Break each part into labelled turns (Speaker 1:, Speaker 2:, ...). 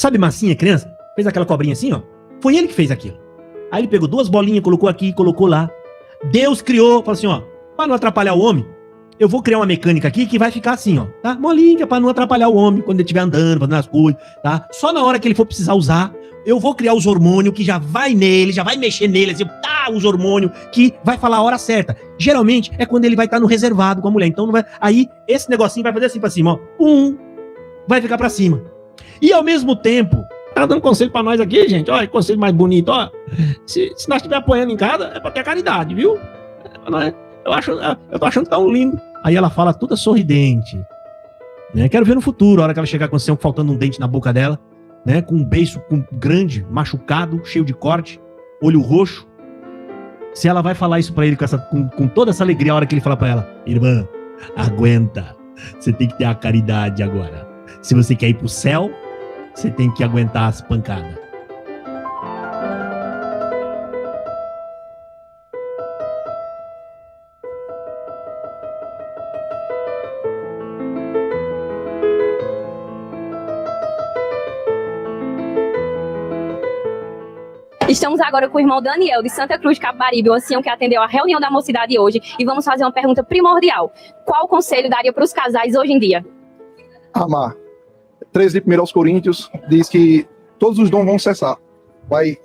Speaker 1: Sabe massinha, criança? Fez aquela cobrinha assim, ó. Foi ele que fez aquilo. Aí ele pegou 2 bolinhas, colocou aqui, colocou lá. Deus criou, falou assim, ó, para não atrapalhar o homem, eu vou criar uma mecânica aqui que vai ficar assim, ó, tá? Molinha, para não atrapalhar o homem quando ele estiver andando, fazendo as coisas, tá? Só na hora que ele for precisar usar, eu vou criar os hormônios que já vai nele, já vai mexer nele, assim, tá, os hormônios que vai falar a hora certa. Geralmente é quando ele vai estar no reservado com a mulher. Então não vai. Aí esse negocinho vai fazer assim pra cima, ó. Vai ficar pra cima. E ao mesmo tempo, tá dando conselho pra nós aqui, gente. Olha, conselho mais bonito, ó. Se nós estiver apoiando em casa, é pra ter caridade, viu? Eu tô achando tão lindo. Aí ela fala toda sorridente, né? Quero ver no futuro, a hora que ela chegar com o seu faltando um dente na boca dela, né? Com um beiço grande, machucado, cheio de corte, olho roxo. Se ela vai falar isso pra ele com toda essa alegria, a hora que ele fala pra ela, irmã, aguenta. Você tem que ter a caridade agora. Se você quer ir pro céu, você tem que aguentar as pancadas.
Speaker 2: Estamos agora com o irmão Daniel, de Santa Cruz de Capibaribe, o ancião que atendeu a reunião da mocidade hoje, e vamos fazer uma pergunta primordial. Qual conselho daria para os casais hoje em dia?
Speaker 3: Amar. 13 de 1 aos Coríntios diz que todos os dons vão cessar. Vai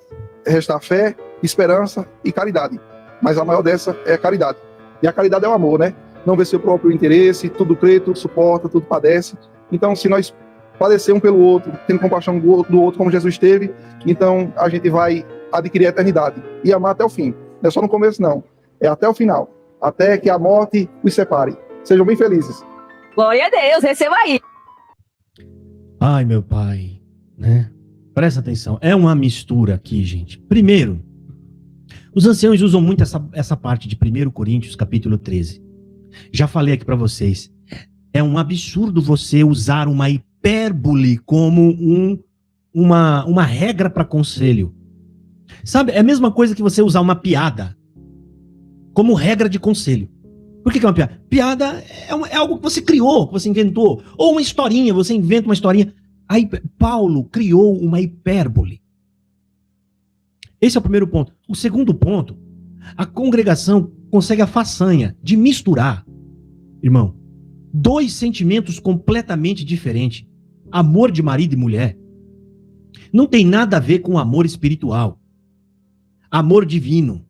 Speaker 3: restar fé, esperança e caridade. Mas a maior dessa é a caridade. E a caridade é o amor, né? Não vê seu próprio interesse, tudo crê, tudo suporta, tudo padece. Então, se nós padecer um pelo outro, tendo compaixão do outro como Jesus teve, então a gente vai adquirir a eternidade e amar até o fim. Não é só no começo, não. É até o final. Até que a morte os separe. Sejam bem felizes.
Speaker 2: Glória a Deus, receba aí.
Speaker 1: Ai, meu pai, né? Presta atenção. É uma mistura aqui, gente. Primeiro, os anciãos usam muito essa parte de 1 Coríntios, capítulo 13. Já falei aqui para vocês. É um absurdo você usar uma hipérbole como uma regra para conselho. Sabe, é a mesma coisa que você usar uma piada como regra de conselho. Por que é uma piada? Piada é algo que você criou, que você inventou. Ou uma historinha, você inventa uma historinha. Aí Paulo criou uma hipérbole. Esse é o primeiro ponto. O segundo ponto, a congregação consegue a façanha de misturar, irmão, 2 sentimentos completamente diferentes. Amor de marido e mulher não tem nada a ver com amor espiritual. Amor divino.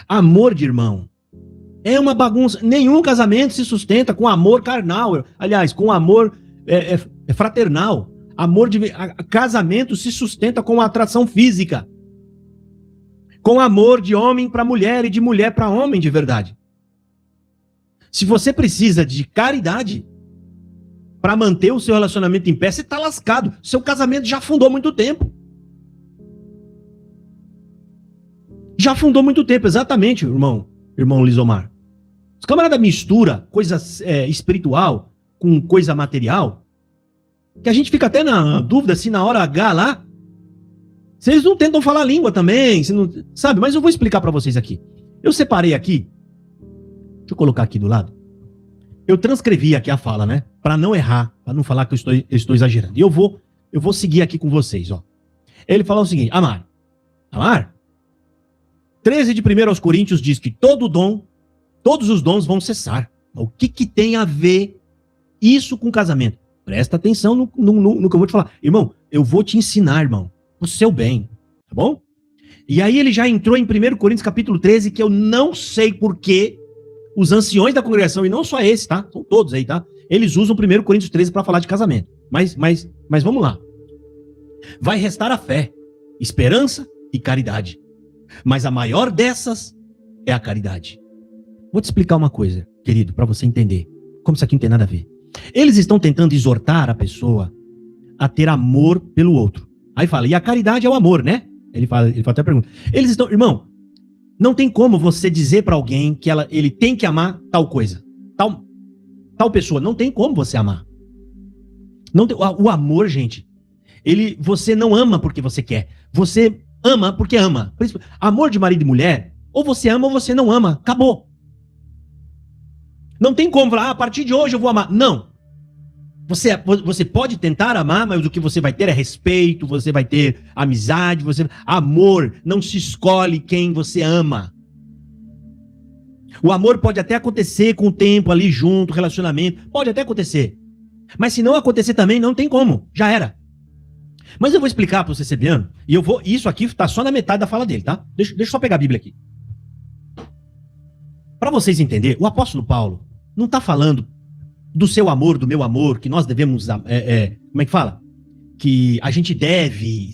Speaker 1: Amor de irmão. É uma bagunça. Nenhum casamento se sustenta com amor carnal. Aliás, com amor fraternal. Casamento se sustenta com atração física. Com amor de homem para mulher e de mulher para homem de verdade. Se você precisa de caridade para manter o seu relacionamento em pé, você está lascado. Seu casamento já afundou há muito tempo. Já afundou há muito tempo, exatamente, irmão Lisomar. Os camaradas mistura coisa espiritual com coisa material, que a gente fica até na dúvida se na hora H lá, se eles não tentam falar língua também, se não, sabe? Mas eu vou explicar para vocês aqui. Eu separei aqui, deixa eu colocar aqui do lado. Eu transcrevi aqui a fala, né? Para não errar, para não falar que eu estou exagerando. E eu vou seguir aqui com vocês, ó. Ele falou o seguinte: amar. 13 de 1 aos Coríntios diz que todos os dons vão cessar. O que tem a ver isso com casamento? Presta atenção no que eu vou te falar. Irmão, eu vou te ensinar, irmão, o seu bem, tá bom? E aí ele já entrou em 1 Coríntios capítulo 13, que eu não sei por que os anciões da congregação, e não só esse, tá? São todos aí, tá? Eles usam 1 Coríntios 13 para falar de casamento. Mas vamos lá. Vai restar a fé, esperança e caridade. Mas a maior dessas é a caridade. Vou te explicar uma coisa, querido, para você entender como isso aqui não tem nada a ver. Eles estão tentando exortar a pessoa a ter amor pelo outro. Aí fala, e a caridade é o amor, né? Ele fala até a pergunta. Eles estão, irmão, não tem como você dizer para alguém que ele tem que amar tal coisa, tal pessoa. Não tem como você amar. Não tem, o amor, gente, você não ama porque você quer. Você ama porque ama. Amor de marido e mulher, ou você ama ou você não ama. Acabou. Não tem como falar, a partir de hoje eu vou amar. Não. Você pode tentar amar, mas o que você vai ter é respeito, você vai ter amizade, amor não se escolhe quem você ama. O amor pode até acontecer com o tempo ali junto, relacionamento, pode até acontecer. Mas se não acontecer também, não tem como, já era. Mas eu vou explicar para você, Cebiano, e isso aqui está só na metade da fala dele, tá? Deixa eu só pegar a Bíblia aqui. Para vocês entenderem, o apóstolo Paulo não está falando do seu amor, do meu amor, que nós devemos, como é que fala? Que a gente deve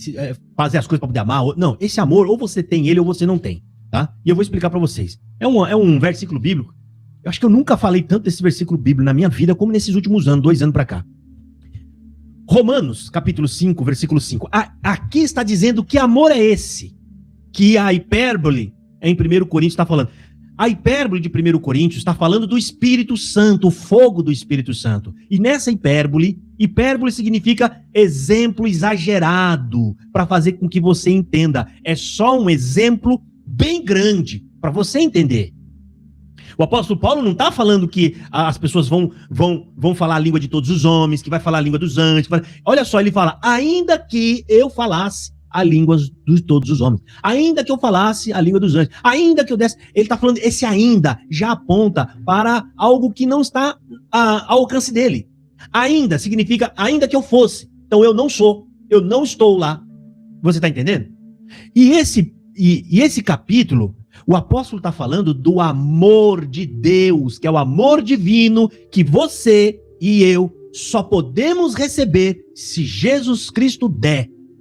Speaker 1: fazer as coisas para poder amar. Não, esse amor, ou você tem ele ou você não tem, tá? E eu vou explicar para vocês. É um versículo bíblico. Eu acho que eu nunca falei tanto desse versículo bíblico na minha vida como nesses últimos anos, 2 anos para cá. Romanos, capítulo 5, versículo 5. Aqui está dizendo que amor é esse, que a hipérbole em 1 Coríntios está falando. A hipérbole de 1 Coríntios está falando do Espírito Santo, o fogo do Espírito Santo. E nessa hipérbole significa exemplo exagerado, para fazer com que você entenda. É só um exemplo bem grande, para você entender. O apóstolo Paulo não está falando que as pessoas vão falar a língua de todos os homens, que vai falar a língua dos anjos. Olha só, ele fala, ainda que eu falasse a língua de todos os homens, ainda que eu falasse a língua dos anjos, ainda que eu desse... Ele está falando, esse ainda já aponta para algo que não está ao alcance dele. Ainda significa, ainda que eu fosse. Então eu não sou, eu não estou lá. Você está entendendo? E esse capítulo, o apóstolo está falando do amor de Deus, que é o amor divino que você e eu só podemos receber se Jesus Cristo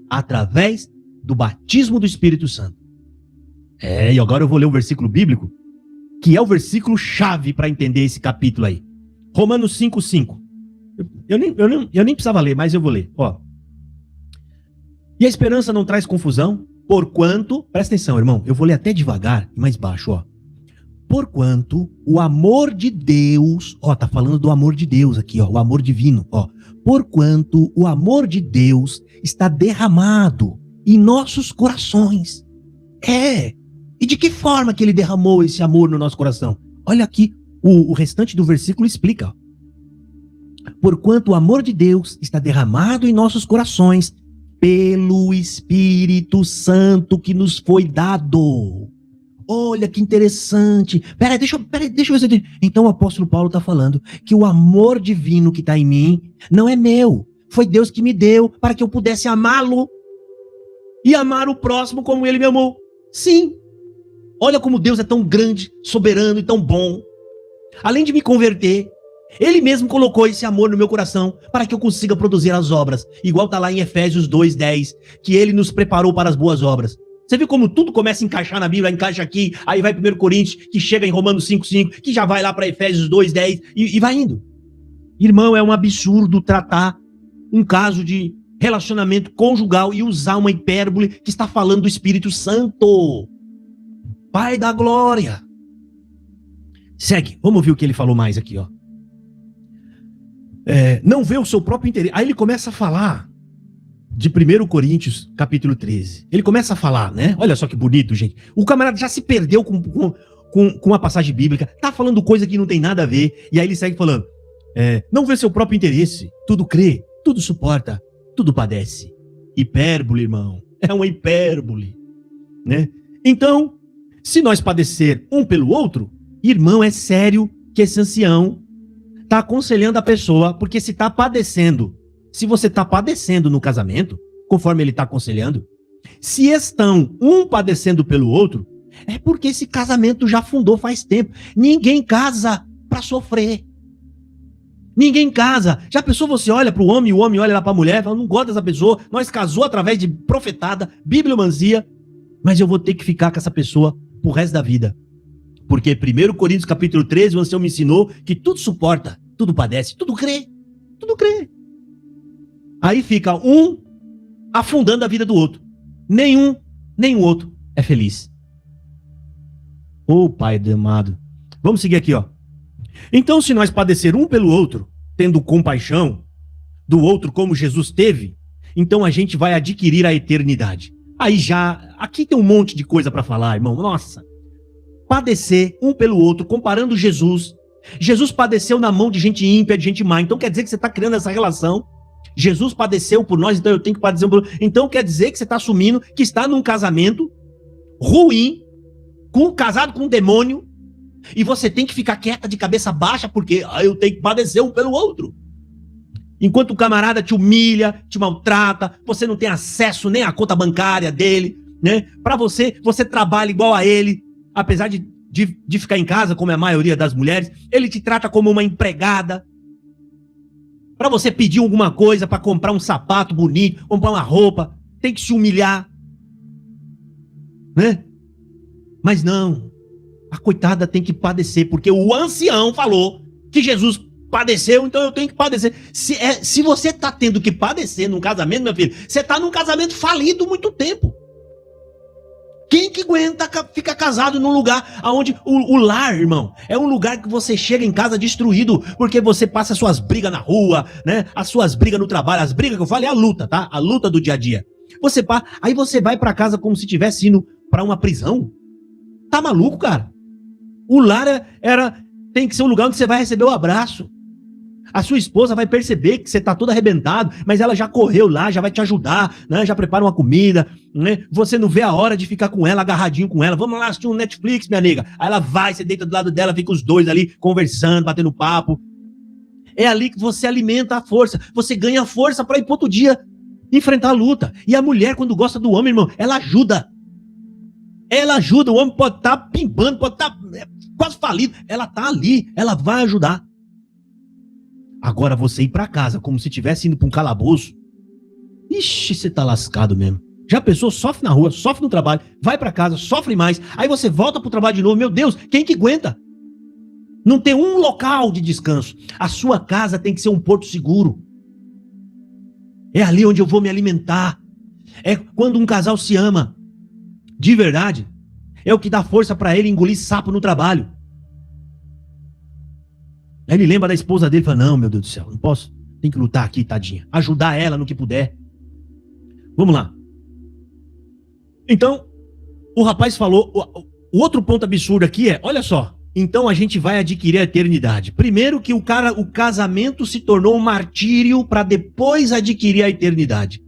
Speaker 1: através do batismo do Espírito Santo. E agora eu vou ler um versículo bíblico, que é o versículo chave para entender esse capítulo aí. Romanos 5:5. Eu nem precisava ler, mas eu vou ler. Ó. E a esperança não traz confusão, porquanto, presta atenção, irmão, eu vou ler até devagar e mais baixo, ó. Porquanto o amor de Deus, ó, tá falando do amor de Deus aqui, ó, o amor divino, ó. Porquanto o amor de Deus está derramado em nossos corações. E de que forma que ele derramou esse amor no nosso coração? Olha aqui, o restante do versículo explica, ó. Porquanto o amor de Deus está derramado em nossos corações pelo Espírito Santo que nos foi dado. Olha que interessante. Peraí, deixa eu ver se eu entendi. Então o apóstolo Paulo está falando que o amor divino que está em mim não é meu. Foi Deus que me deu para que eu pudesse amá-lo e amar o próximo como ele me amou. Sim. Olha como Deus é tão grande, soberano e tão bom. Além de me converter, ele mesmo colocou esse amor no meu coração para que eu consiga produzir as obras. Igual está lá em Efésios 2:10, que ele nos preparou para as boas obras. Você viu como tudo começa a encaixar na Bíblia, encaixa aqui, aí vai 1 Coríntios, que chega em Romanos 5:5, que já vai lá para Efésios 2:10 e vai indo. Irmão, é um absurdo tratar um caso de relacionamento conjugal e usar uma hipérbole que está falando do Espírito Santo. Pai da glória. Segue, vamos ouvir o que ele falou mais aqui, ó. Não vê o seu próprio interesse. Aí ele começa a falar de 1 Coríntios, capítulo 13. Ele começa a falar, né? Olha só que bonito, gente. O camarada já se perdeu com a passagem bíblica, tá falando coisa que não tem nada a ver, e aí ele segue falando, não vê seu próprio interesse, tudo crê, tudo suporta, tudo padece. Hipérbole, irmão. É uma hipérbole, né? Então, se nós padecer um pelo outro, irmão, é sério que esse ancião está aconselhando a pessoa, porque se você está padecendo no casamento, conforme ele está aconselhando, se estão um padecendo pelo outro, é porque esse casamento já afundou faz tempo. Ninguém casa para sofrer. Ninguém casa. Já pensou, você olha para o homem olha lá para a mulher, fala, não gosto dessa pessoa, nós casou através de profetada, bibliomancia, mas eu vou ter que ficar com essa pessoa pro resto da vida. Porque 1 Coríntios capítulo 13, o ancião me ensinou que tudo suporta, tudo padece, tudo crê, tudo crê. Aí fica um afundando a vida do outro. Nenhum, nem o outro é feliz. Ô Pai amado. Vamos seguir aqui, ó. Então, se nós padecer um pelo outro, tendo compaixão do outro como Jesus teve, então a gente vai adquirir a eternidade. Aí aqui tem um monte de coisa para falar, irmão. Nossa. Padecer um pelo outro, comparando Jesus, Jesus padeceu na mão de gente ímpia, de gente má. Então quer dizer que você está criando essa relação. Jesus padeceu por nós, então eu tenho que padecer por... Então quer dizer que você está assumindo que está num casamento ruim, casado com um demônio, e você tem que ficar quieta de cabeça baixa porque eu tenho que padecer um pelo outro. Enquanto o camarada te humilha, te maltrata, você não tem acesso nem à conta bancária dele, né? Para você trabalha igual a ele, apesar de ficar em casa, como é a maioria das mulheres, ele te trata como uma empregada. Para você pedir alguma coisa, para comprar um sapato bonito, comprar uma roupa, tem que se humilhar, né? Mas não, a coitada tem que padecer, porque o ancião falou que Jesus padeceu, então eu tenho que padecer. Se você tá tendo que padecer num casamento, meu filho, você tá num casamento falido há muito tempo. Quem que aguenta ficar casado num lugar onde o lar, irmão, é um lugar que você chega em casa destruído, porque você passa as suas brigas na rua, né? As suas brigas no trabalho, as brigas que eu falo é a luta, tá? A luta do dia a dia. Aí você vai pra casa como se estivesse indo pra uma prisão. Tá maluco, cara? O lar tem que ser um lugar onde você vai receber o abraço. A sua esposa vai perceber que você tá todo arrebentado, mas ela já correu lá, já vai te ajudar, né? Já prepara uma comida, né? Você não vê a hora de ficar com ela, agarradinho com ela. Vamos lá assistir um Netflix, minha nega. Aí ela vai, você deita do lado dela, fica os dois ali conversando, batendo papo. É ali que você alimenta a força. Você ganha força para ir pro outro dia enfrentar a luta. E a mulher, quando gosta do homem, irmão, ela ajuda. Ela ajuda. O homem pode estar pimbando, pode estar quase falido. Ela tá ali, ela vai ajudar. Agora você ir pra casa como se estivesse indo pra um calabouço, ixi, você tá lascado mesmo. Já pensou? Sofre na rua, sofre no trabalho, vai pra casa, sofre mais, aí você volta pro trabalho de novo. Meu Deus, quem que aguenta? Não tem um local de descanso. A sua casa tem que ser um porto seguro. É ali onde eu vou me alimentar. É quando um casal se ama de verdade, é o que dá força pra ele engolir sapo no trabalho. Aí ele lembra da esposa dele e fala, não, meu Deus do céu, não posso, tem que lutar aqui, tadinha. Ajudar ela no que puder. Vamos lá. Então, o rapaz falou, o outro ponto absurdo aqui é, olha só, então a gente vai adquirir a eternidade. Primeiro que o casamento se tornou um martírio para depois adquirir a eternidade.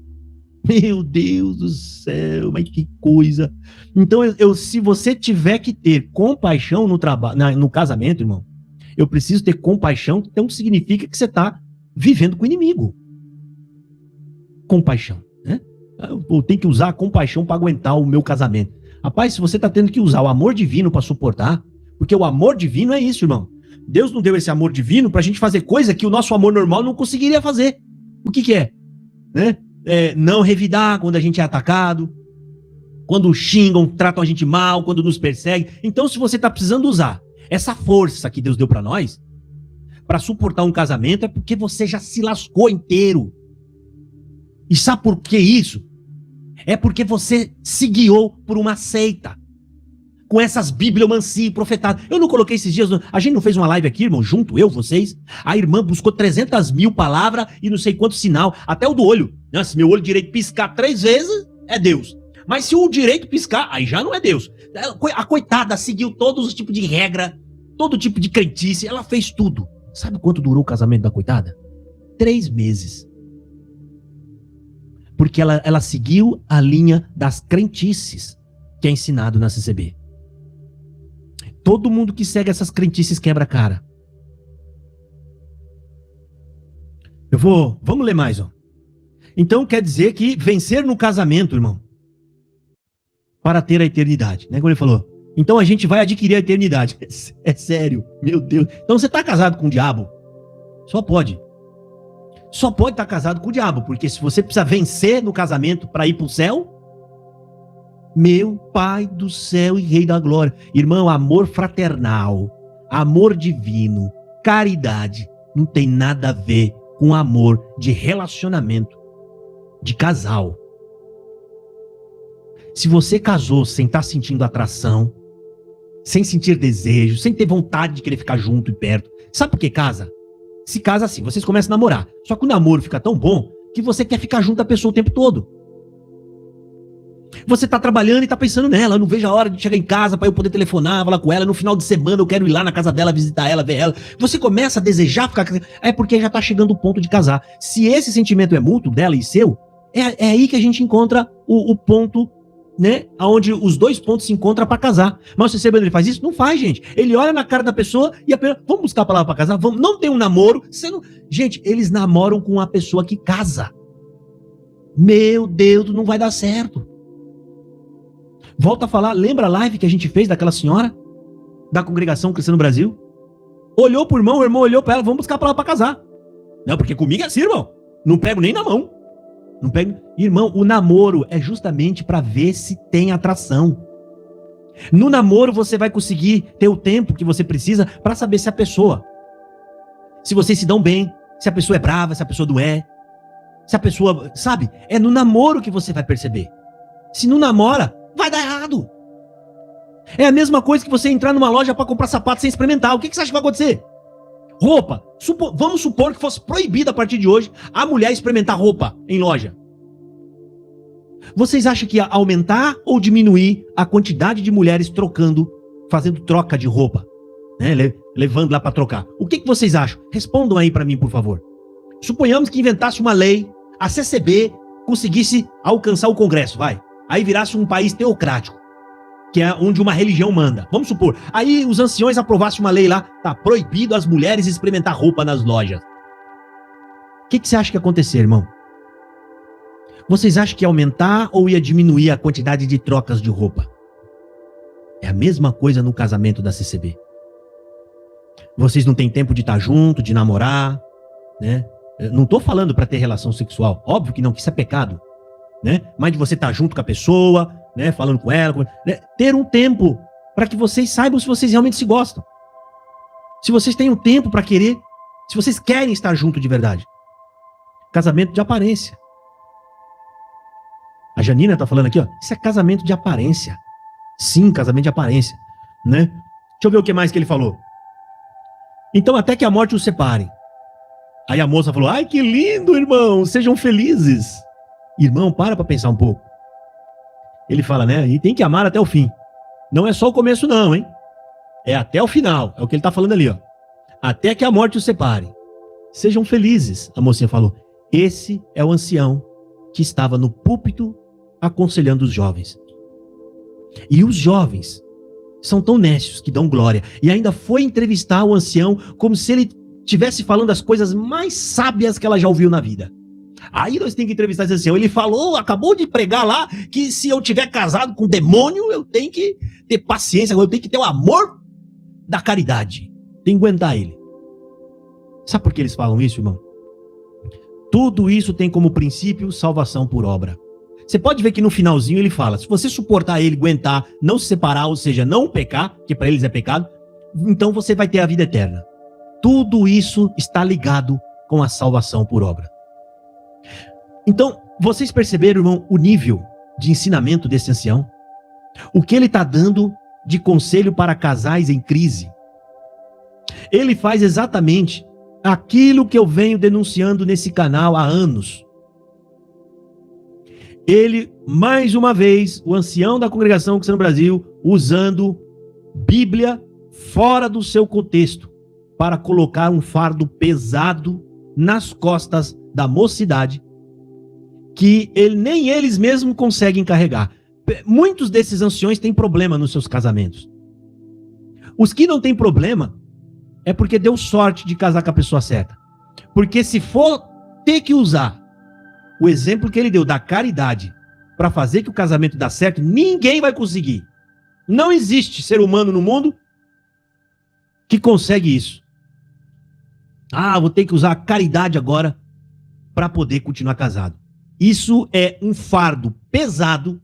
Speaker 1: Meu Deus do céu, mas que coisa. Então, se você tiver que ter compaixão no casamento, irmão, eu preciso ter compaixão, então significa que você está vivendo com o inimigo. Compaixão, né? Eu tenho que usar a compaixão para aguentar o meu casamento. Rapaz, se você está tendo que usar o amor divino para suportar, porque o amor divino é isso, irmão. Deus não deu esse amor divino para a gente fazer coisa que o nosso amor normal não conseguiria fazer. O que é? Né? Não revidar quando a gente é atacado, quando xingam, tratam a gente mal, quando nos perseguem. Então, se você está precisando usar essa força que Deus deu para nós, para suportar um casamento, é porque você já se lascou inteiro. E sabe por que isso? É porque você se guiou por uma seita. Com essas bibliomancia e profetadas. Eu não coloquei esses dias, a gente não fez uma live aqui, irmão, junto, eu, vocês. A irmã buscou 300 mil palavras e não sei quanto sinal, até o do olho. Se meu olho direito piscar 3 vezes, é Deus. Mas se o direito piscar, aí já não é Deus. A coitada seguiu todos os tipos de regra, todo tipo de crentice, ela fez tudo. Sabe quanto durou o casamento da coitada? 3 meses. Porque ela seguiu a linha das crentices que é ensinado na CCB. Todo mundo que segue essas crentices quebra a cara. Vamos ler mais, ó. Então quer dizer que vencer no casamento, irmão, para ter a eternidade, né? Como ele falou. Então a gente vai adquirir a eternidade. É sério, meu Deus. Então você tá casado com o diabo? Só pode. Só pode estar casado com o diabo, porque se você precisa vencer no casamento para ir para o céu, meu Pai do céu e Rei da glória. Irmão, amor fraternal, amor divino, caridade, não tem nada a ver com amor de relacionamento, de casal. Se você casou sem estar sentindo atração, sem sentir desejo, sem ter vontade de querer ficar junto e perto, sabe por que casa? Se casa assim, vocês começam a namorar. Só que o namoro fica tão bom que você quer ficar junto da pessoa o tempo todo. Você tá trabalhando e tá pensando nela, eu não vejo a hora de chegar em casa para eu poder telefonar, falar com ela, no final de semana eu quero ir lá na casa dela, visitar ela, ver ela. Você começa a desejar ficar... É porque já tá chegando o ponto de casar. Se esse sentimento é mútuo, dela e seu, é aí que a gente encontra o ponto, né, onde os dois pontos se encontram para casar. Mas você sabe onde ele faz isso? Não faz, gente. Ele olha na cara da pessoa e apenas, vamos buscar a palavra para casar? Vamos. Não tem um namoro. Gente, eles namoram com a pessoa que casa. Meu Deus, não vai dar certo. Volta a falar, lembra a live que a gente fez daquela senhora? Da congregação Cristã no Brasil? Olhou pro irmão, o irmão olhou para ela, vamos buscar a palavra para casar. Não, porque comigo é assim, irmão. Não pego nem na mão. Não pega... Irmão, o namoro é justamente para ver se tem atração. No namoro você vai conseguir ter o tempo que você precisa para saber se a pessoa, se vocês se dão bem, se a pessoa é brava, se a pessoa não é, se a pessoa, sabe? É no namoro que você vai perceber. Se não namora, vai dar errado. É a mesma coisa que você entrar numa loja para comprar sapato sem experimentar. O que você acha que vai acontecer? Roupa. Vamos supor que fosse proibido a partir de hoje a mulher experimentar roupa em loja. Vocês acham que ia aumentar ou diminuir a quantidade de mulheres fazendo troca de roupa? Né? Levando lá para trocar. O que vocês acham? Respondam aí para mim, por favor. Suponhamos que inventasse uma lei, a CCB conseguisse alcançar o Congresso, vai. Aí virasse um país teocrático, que é onde uma religião manda. Vamos supor. Aí os anciões aprovassem uma lei lá, tá proibido as mulheres experimentar roupa nas lojas. O que você acha que ia acontecer, irmão? Vocês acham que ia aumentar ou ia diminuir a quantidade de trocas de roupa? É a mesma coisa no casamento da CCB. Vocês não têm tempo de estar junto, de namorar, né? Eu não tô falando para ter relação sexual. Óbvio que não, que isso é pecado, né? Mas de você estar junto com a pessoa, né? Falando com ela, né? Ter um tempo para que vocês saibam se vocês realmente se gostam. Se vocês têm um tempo para querer, se vocês querem estar junto de verdade. Casamento de aparência. A Janina tá falando aqui, ó, isso é casamento de aparência. Sim, casamento de aparência, né? Deixa eu ver o que mais que ele falou. Então, até que a morte os separe. Aí a moça falou, ai, que lindo, irmão, sejam felizes. Irmão, para pensar um pouco. Ele fala, né, e tem que amar até o fim. Não é só o começo não, hein? É até o final, é o que ele tá falando ali, ó. Até que a morte os separe. Sejam felizes, a mocinha falou. Esse é o ancião que estava no púlpito aconselhando os jovens. E os jovens são tão nécios que dão glória. E ainda foi entrevistar o ancião como se ele estivesse falando as coisas mais sábias que ela já ouviu na vida. Aí nós temos que entrevistar esse ancião. Ele falou, acabou de pregar lá, que se eu tiver casado com demônio, eu tenho que ter paciência, eu tenho que ter o amor da caridade. Tem que aguentar ele. Sabe por que eles falam isso, irmão? Tudo isso tem como princípio salvação por obra. Você pode ver que no finalzinho ele fala, se você suportar ele, aguentar, não se separar, ou seja, não pecar, que para eles é pecado, então você vai ter a vida eterna. Tudo isso está ligado com a salvação por obra. Então, vocês perceberam, irmão, o nível de ensinamento desse ancião? O que ele está dando de conselho para casais em crise? Ele faz exatamente aquilo que eu venho denunciando nesse canal há anos. Ele, mais uma vez, o ancião da congregação Cristã no Brasil, usando Bíblia fora do seu contexto, para colocar um fardo pesado nas costas da mocidade, que nem eles mesmos conseguem carregar. Muitos desses anciões têm problema nos seus casamentos. Os que não têm problema, é porque deu sorte de casar com a pessoa certa. Porque se for ter que usar o exemplo que ele deu da caridade para fazer que o casamento dê certo, ninguém vai conseguir. Não existe ser humano no mundo que consegue isso. Ah, vou ter que usar a caridade agora para poder continuar casado. Isso é um fardo pesado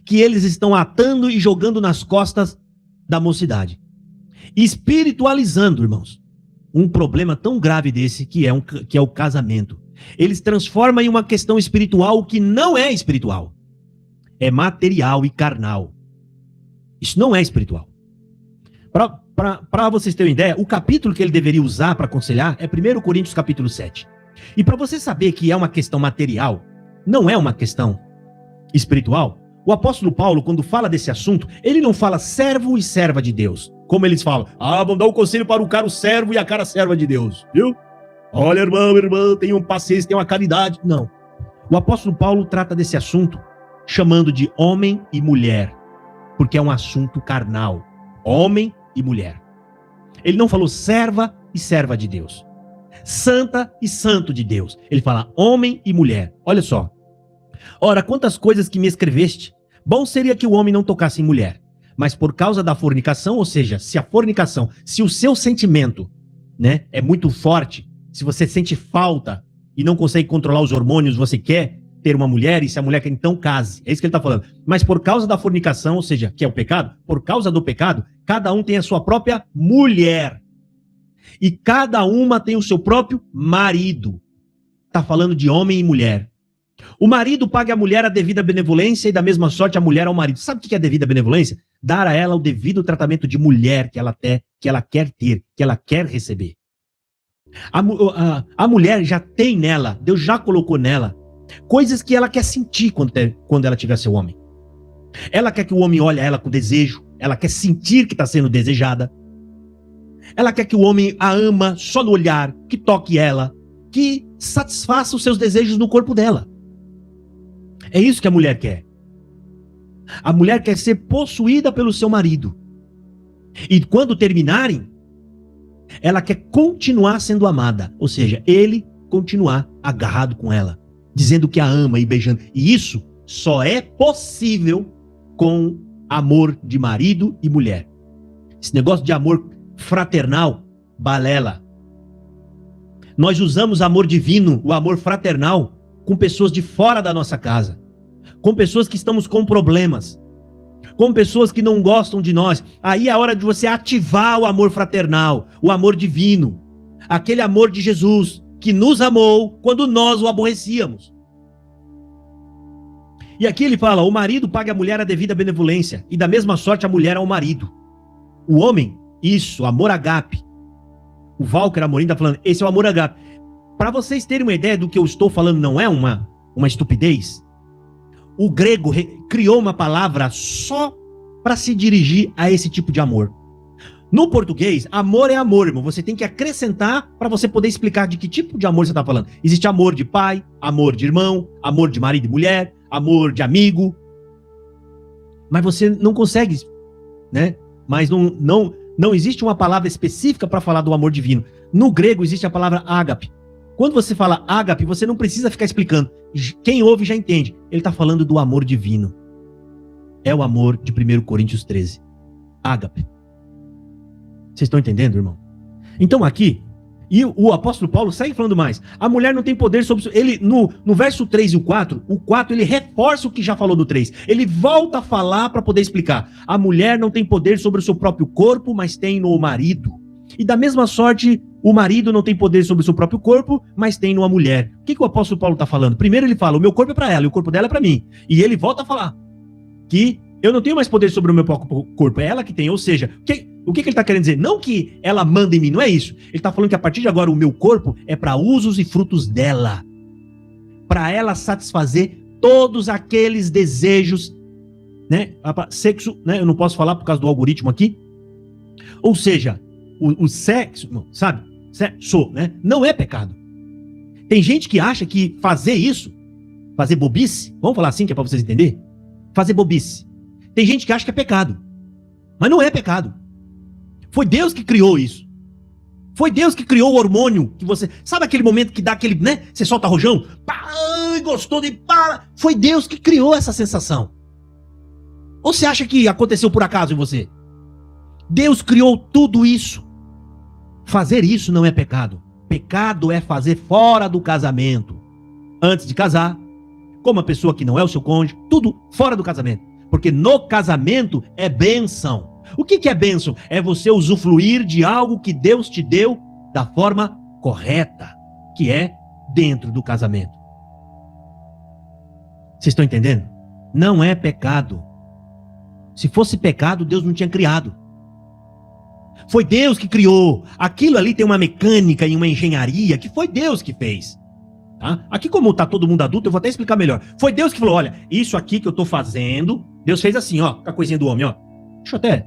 Speaker 1: que eles estão atando e jogando nas costas da mocidade. Espiritualizando, irmãos, um problema tão grave desse que é o casamento. Eles transformam em uma questão espiritual o que não é espiritual. É material e carnal. Isso não é espiritual. Para vocês terem uma ideia, o capítulo que ele deveria usar para aconselhar é 1 Coríntios capítulo 7. E para você saber que é uma questão material, não é uma questão espiritual, o apóstolo Paulo, quando fala desse assunto, ele não fala servo e serva de Deus. Como eles falam, vamos dar um conselho para o cara o servo e a cara serva de Deus, viu? Olha, irmão, tenham paciência, tenham uma caridade. Não. O apóstolo Paulo trata desse assunto chamando de homem e mulher, porque é um assunto carnal. Homem e mulher. Ele não falou serva e serva de Deus. Santa e santo de Deus. Ele fala homem e mulher. Olha só. Ora, quantas coisas que me escreveste, bom seria que o homem não tocasse em mulher. Mas por causa da fornicação, ou seja, se a fornicação, se o seu sentimento, né, é muito forte, se você sente falta e não consegue controlar os hormônios, você quer ter uma mulher, e se a mulher quer, então case. É isso que ele está falando. Mas por causa da fornicação, ou seja, que é o pecado, por causa do pecado, cada um tem a sua própria mulher. E cada uma tem o seu próprio marido. Está falando de homem e mulher. O marido paga à mulher a devida benevolência e da mesma sorte a mulher ao marido. Sabe o que é a devida benevolência? Dar a ela o devido tratamento de mulher que ela quer ter, que ela quer receber. A mulher já tem nela, Deus já colocou nela, coisas que ela quer sentir quando ela tiver seu homem. Ela quer que o homem olhe ela com desejo, ela quer sentir que está sendo desejada. Ela quer que o homem a ama só no olhar, que toque ela, que satisfaça os seus desejos no corpo dela. É isso que a mulher quer. A mulher quer ser possuída pelo seu marido. E quando terminarem, ela quer continuar sendo amada. Ou seja, ele continuar agarrado com ela, dizendo que a ama e beijando. E isso só é possível com amor de marido e mulher. Esse negócio de amor fraternal, balela. Nós usamos amor divino, o amor fraternal, com pessoas de fora da nossa casa, com pessoas que estamos com problemas, com pessoas que não gostam de nós. Aí é a hora de você ativar o amor fraternal, o amor divino, aquele amor de Jesus que nos amou quando nós o aborrecíamos. E aqui ele fala, o marido paga à mulher a devida benevolência e da mesma sorte a mulher ao marido. O homem, isso, amor agape. O Walker Amorim está falando, esse é o amor agape. Para vocês terem uma ideia do que eu estou falando, não é uma estupidez. O grego criou uma palavra só para se dirigir a esse tipo de amor. No português, amor é amor, irmão. Você tem que acrescentar para você poder explicar de que tipo de amor você está falando. Existe amor de pai, amor de irmão, amor de marido e mulher, amor de amigo. Mas você não consegue, né? Mas não existe uma palavra específica para falar do amor divino. No grego existe a palavra ágape. Quando você fala ágape, você não precisa ficar explicando. Quem ouve já entende. Ele está falando do amor divino. É o amor de 1 Coríntios 13. Ágape. Vocês estão entendendo, irmão? Então aqui, e o apóstolo Paulo segue falando mais. A mulher não tem poder sobre... Ele, no verso 3 e o 4 ele reforça o que já falou do 3. Ele volta a falar para poder explicar. A mulher não tem poder sobre o seu próprio corpo, mas tem no marido. E da mesma sorte, o marido não tem poder sobre o seu próprio corpo, mas tem numa mulher. O que o apóstolo Paulo está falando? Primeiro ele fala, o meu corpo é para ela e o corpo dela é para mim. E ele volta a falar que eu não tenho mais poder sobre o meu próprio corpo, é ela que tem. Ou seja, o que ele está querendo dizer? Não que ela manda em mim, não é isso. Ele está falando que a partir de agora o meu corpo é para usos e frutos dela. Para ela satisfazer todos aqueles desejos, né? Sexo, né? Eu não posso falar por causa do algoritmo aqui. Ou seja, o sexo, sabe? Sexo, né? Não é pecado. Tem gente que acha que fazer isso, fazer bobice, vamos falar assim que é para vocês entenderem? Fazer bobice. Tem gente que acha que é pecado. Mas não é pecado. Foi Deus que criou isso. Foi Deus que criou o hormônio que você... Sabe aquele momento que dá aquele, né? Você solta rojão? Pá, gostou de... Pá. Foi Deus que criou essa sensação. Ou você acha que aconteceu por acaso em você? Deus criou tudo isso. Fazer isso não é pecado. Pecado é fazer fora do casamento. Antes de casar, com uma pessoa que não é o seu cônjuge, tudo fora do casamento. Porque no casamento é bênção. O que é bênção? É você usufruir de algo que Deus te deu da forma correta, que é dentro do casamento. Vocês estão entendendo? Não é pecado. Se fosse pecado, Deus não tinha criado. Foi Deus que criou. Aquilo ali tem uma mecânica e uma engenharia que foi Deus que fez. Tá? Aqui, como tá todo mundo adulto, eu vou até explicar melhor. Foi Deus que falou, olha, isso aqui que eu tô fazendo, Deus fez assim, ó, com a coisinha do homem, ó. Deixa eu até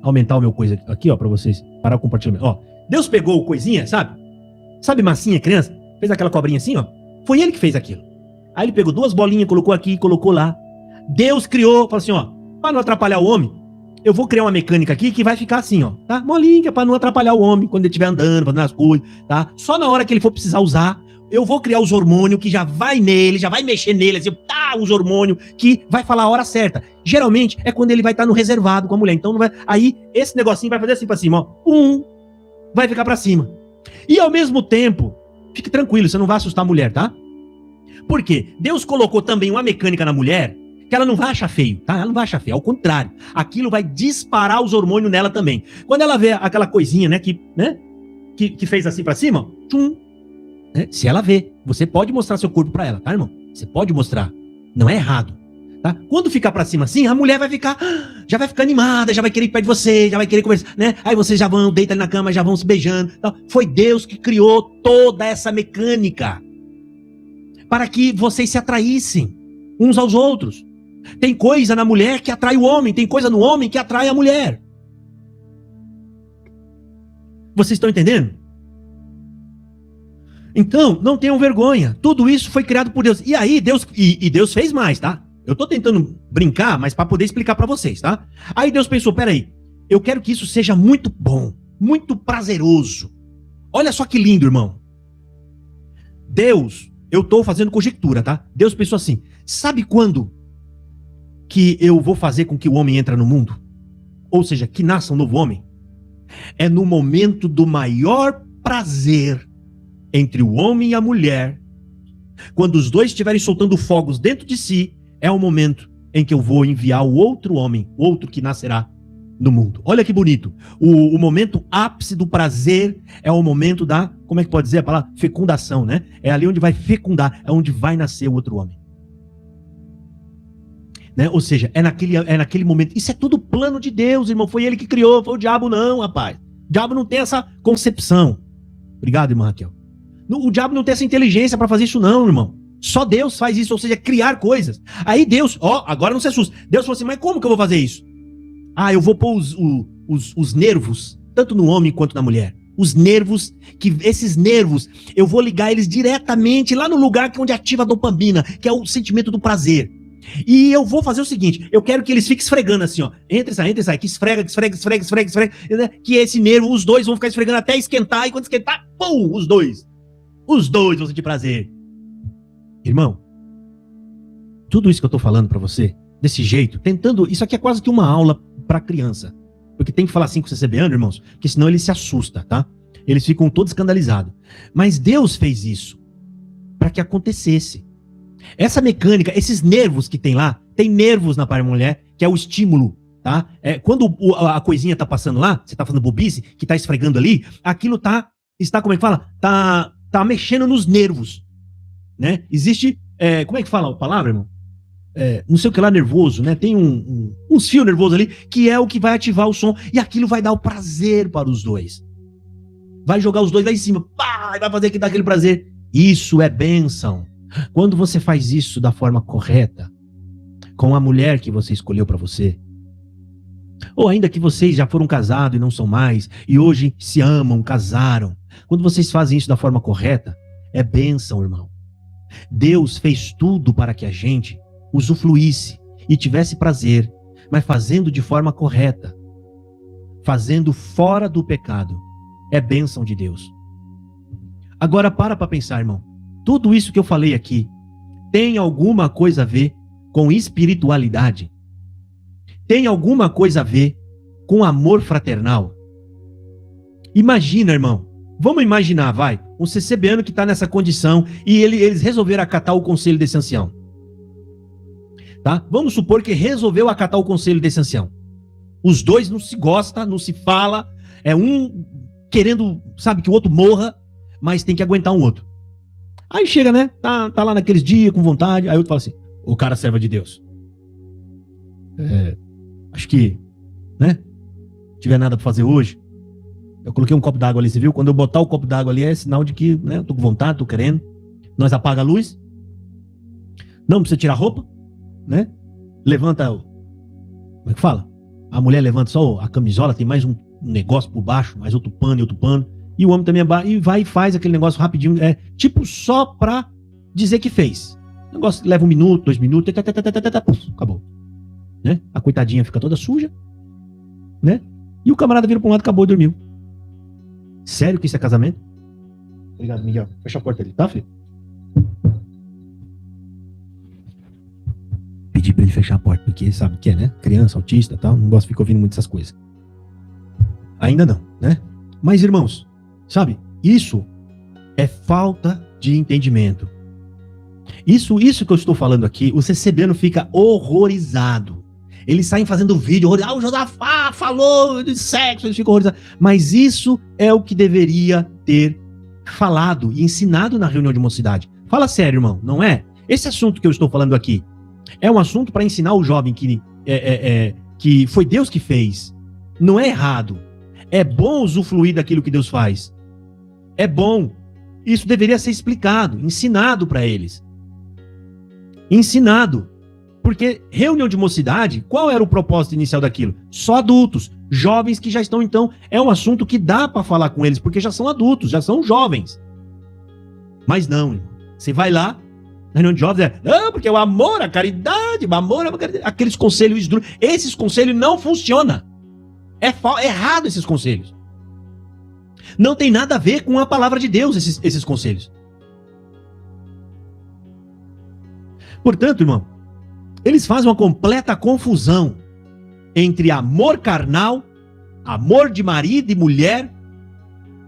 Speaker 1: aumentar o meu coisa aqui, ó, pra vocês, parar o compartilhamento. Ó, Deus pegou o coisinha, sabe? Sabe massinha, criança? Fez aquela cobrinha assim, ó. Foi ele que fez aquilo. Aí ele pegou 2 bolinhas, colocou aqui, colocou lá. Deus criou, falou assim, ó, pra não atrapalhar o homem, eu vou criar uma mecânica aqui que vai ficar assim, ó, tá? Molinha, pra não atrapalhar o homem quando ele estiver andando, fazendo as coisas, tá? Só na hora que ele for precisar usar, eu vou criar os hormônios que já vai nele, já vai mexer nele, assim, tá, os hormônios que vai falar a hora certa. Geralmente é quando ele vai estar no reservado com a mulher. Então não vai, aí esse negocinho vai fazer assim pra cima, ó. Vai ficar pra cima. E ao mesmo tempo, fique tranquilo, você não vai assustar a mulher, tá? Por quê? Deus colocou também uma mecânica na mulher que ela não vai achar feio, tá? Ela não vai achar feio, ao contrário. Aquilo vai disparar os hormônios nela também. Quando ela vê aquela coisinha, né, que fez assim pra cima, ó, tchum, né? Se ela vê, você pode mostrar seu corpo pra ela, tá, irmão? Você pode mostrar. Não é errado, tá? Quando ficar pra cima assim, a mulher vai ficar, já vai ficar animada, já vai querer ir perto de você, já vai querer conversar, né? Aí vocês já vão, deitam ali na cama, já vão se beijando. Então, foi Deus que criou toda essa mecânica para que vocês se atraíssem uns aos outros. Tem coisa na mulher que atrai o homem, tem coisa no homem que atrai a mulher. Vocês estão entendendo? Então, não tenham vergonha. Tudo isso foi criado por Deus. E aí, Deus fez mais, tá? Eu tô tentando brincar, mas para poder explicar para vocês, tá? Aí Deus pensou, peraí, eu quero que isso seja muito bom, muito prazeroso. Olha só que lindo, irmão. Deus, eu tô fazendo conjectura, tá? Deus pensou assim, sabe quando que eu vou fazer com que o homem entre no mundo? Ou seja, que nasça um novo homem? É no momento do maior prazer entre o homem e a mulher. Quando os dois estiverem soltando fogos dentro de si, é o momento em que eu vou enviar o outro homem, outro que nascerá no mundo. Olha que bonito. O momento ápice do prazer é o momento da, como é que pode dizer a palavra? Fecundação, né? É ali onde vai fecundar, é onde vai nascer o outro homem. Né? Ou seja, é naquele momento. Isso é tudo plano de Deus, irmão. Foi ele que criou, foi o diabo não, rapaz. O diabo não tem essa concepção. Obrigado, irmã Raquel. O diabo não tem essa inteligência para fazer isso não, irmão. Só Deus faz isso, ou seja, criar coisas. Aí Deus, ó, agora não se assusta. Deus falou assim, mas como que eu vou fazer isso? Ah, eu vou pôr os nervos, tanto no homem quanto na mulher. Os nervos, esses nervos, eu vou ligar eles diretamente lá no lugar onde ativa a dopamina, que é o sentimento do prazer. E eu vou fazer o seguinte, eu quero que eles fiquem esfregando assim, ó. Entra e sai, que esfrega, né? Que esse nervo, os dois vão ficar esfregando até esquentar, e quando esquentar, pum, os dois vão sentir prazer. Irmão, tudo isso que eu tô falando pra você, desse jeito, tentando, isso aqui é quase que uma aula pra criança, porque tem que falar assim com o CCBano, irmãos, porque senão ele se assusta, tá? Eles ficam todos escandalizados. Mas Deus fez isso para que acontecesse. Essa mecânica, esses nervos que tem lá, tem nervos na parte da mulher, que é o estímulo, tá? Quando a coisinha tá passando lá, você tá fazendo bobice, que tá esfregando ali, aquilo está, como é que fala? Tá mexendo nos nervos, né? Existe, como é que fala a palavra, irmão? Não sei o que lá, nervoso, né? Tem uns fios nervosos ali, que é o que vai ativar o som, e aquilo vai dar o prazer para os dois. Vai jogar os dois lá em cima, pá, e vai fazer que dá aquele prazer. Isso é bênção. Quando você faz isso da forma correta, com a mulher que você escolheu para você, ou ainda que vocês já foram casados e não são mais, e hoje se amam, casaram, quando vocês fazem isso da forma correta, é bênção, irmão. Deus fez tudo para que a gente usufruísse e tivesse prazer, mas fazendo de forma correta, fazendo fora do pecado, é bênção de Deus. Agora para pensar, irmão. Tudo isso que eu falei aqui tem alguma coisa a ver com espiritualidade? Tem alguma coisa a ver com amor fraternal? Imagina, irmão. Vamos imaginar, vai. Um CCBano que está nessa condição e eles resolveram acatar o conselho desse ancião. Tá? Vamos supor que resolveu acatar o conselho desse ancião. Os dois não se gostam, não se fala. É um querendo, sabe, que o outro morra, mas tem que aguentar um outro. Aí chega, né? Tá lá naqueles dias com vontade. Aí o outro fala assim: o cara serva de Deus. Acho que, né? Se tiver nada pra fazer hoje. Eu coloquei um copo d'água ali, você viu? Quando eu botar o copo d'água ali é sinal de que, né? Eu tô com vontade, tô querendo. Nós apaga a luz. Não precisa tirar a roupa, né? Levanta, como é que fala? A mulher levanta só a camisola, tem mais um negócio por baixo, mais outro pano e outro pano. E o homem também e vai e faz aquele negócio rapidinho, tipo só pra dizer que fez. O negócio leva 1 minuto, 2 minutos, acabou. Né? A coitadinha fica toda suja, né? E o camarada vira pra um lado, acabou e dormiu. Sério que isso é casamento? Obrigado, Miguel. Fecha a porta ali, tá, filho? Pedi pra ele fechar a porta, porque ele sabe o que é, né? Criança, autista e tal, não gosta de ficar ouvindo muito essas coisas. Ainda não, né? Mas, irmãos, sabe? Isso é falta de entendimento. Isso que eu estou falando aqui, o CCBano fica horrorizado. Eles saem fazendo vídeo, o Josafá falou de sexo, eles ficam horrorizados. Mas isso é o que deveria ter falado e ensinado na reunião de mocidade. Fala sério, irmão, não é? Esse assunto que eu estou falando aqui é um assunto para ensinar o jovem que foi Deus que fez. Não é errado. É bom usufruir daquilo que Deus faz. É bom. Isso deveria ser explicado, ensinado para eles. Ensinado. Porque reunião de mocidade, qual era o propósito inicial daquilo? Só adultos, jovens que já estão, então, é um assunto que dá para falar com eles, porque já são adultos, já são jovens. Mas não, irmão. Você vai lá, na reunião de jovens, não, porque o amor, a caridade, o amor, aqueles conselhos duros, esses conselhos não funcionam. É errado esses conselhos. Não tem nada a ver com a palavra de Deus, esses conselhos. Portanto, irmão, eles fazem uma completa confusão entre amor carnal, amor de marido e mulher,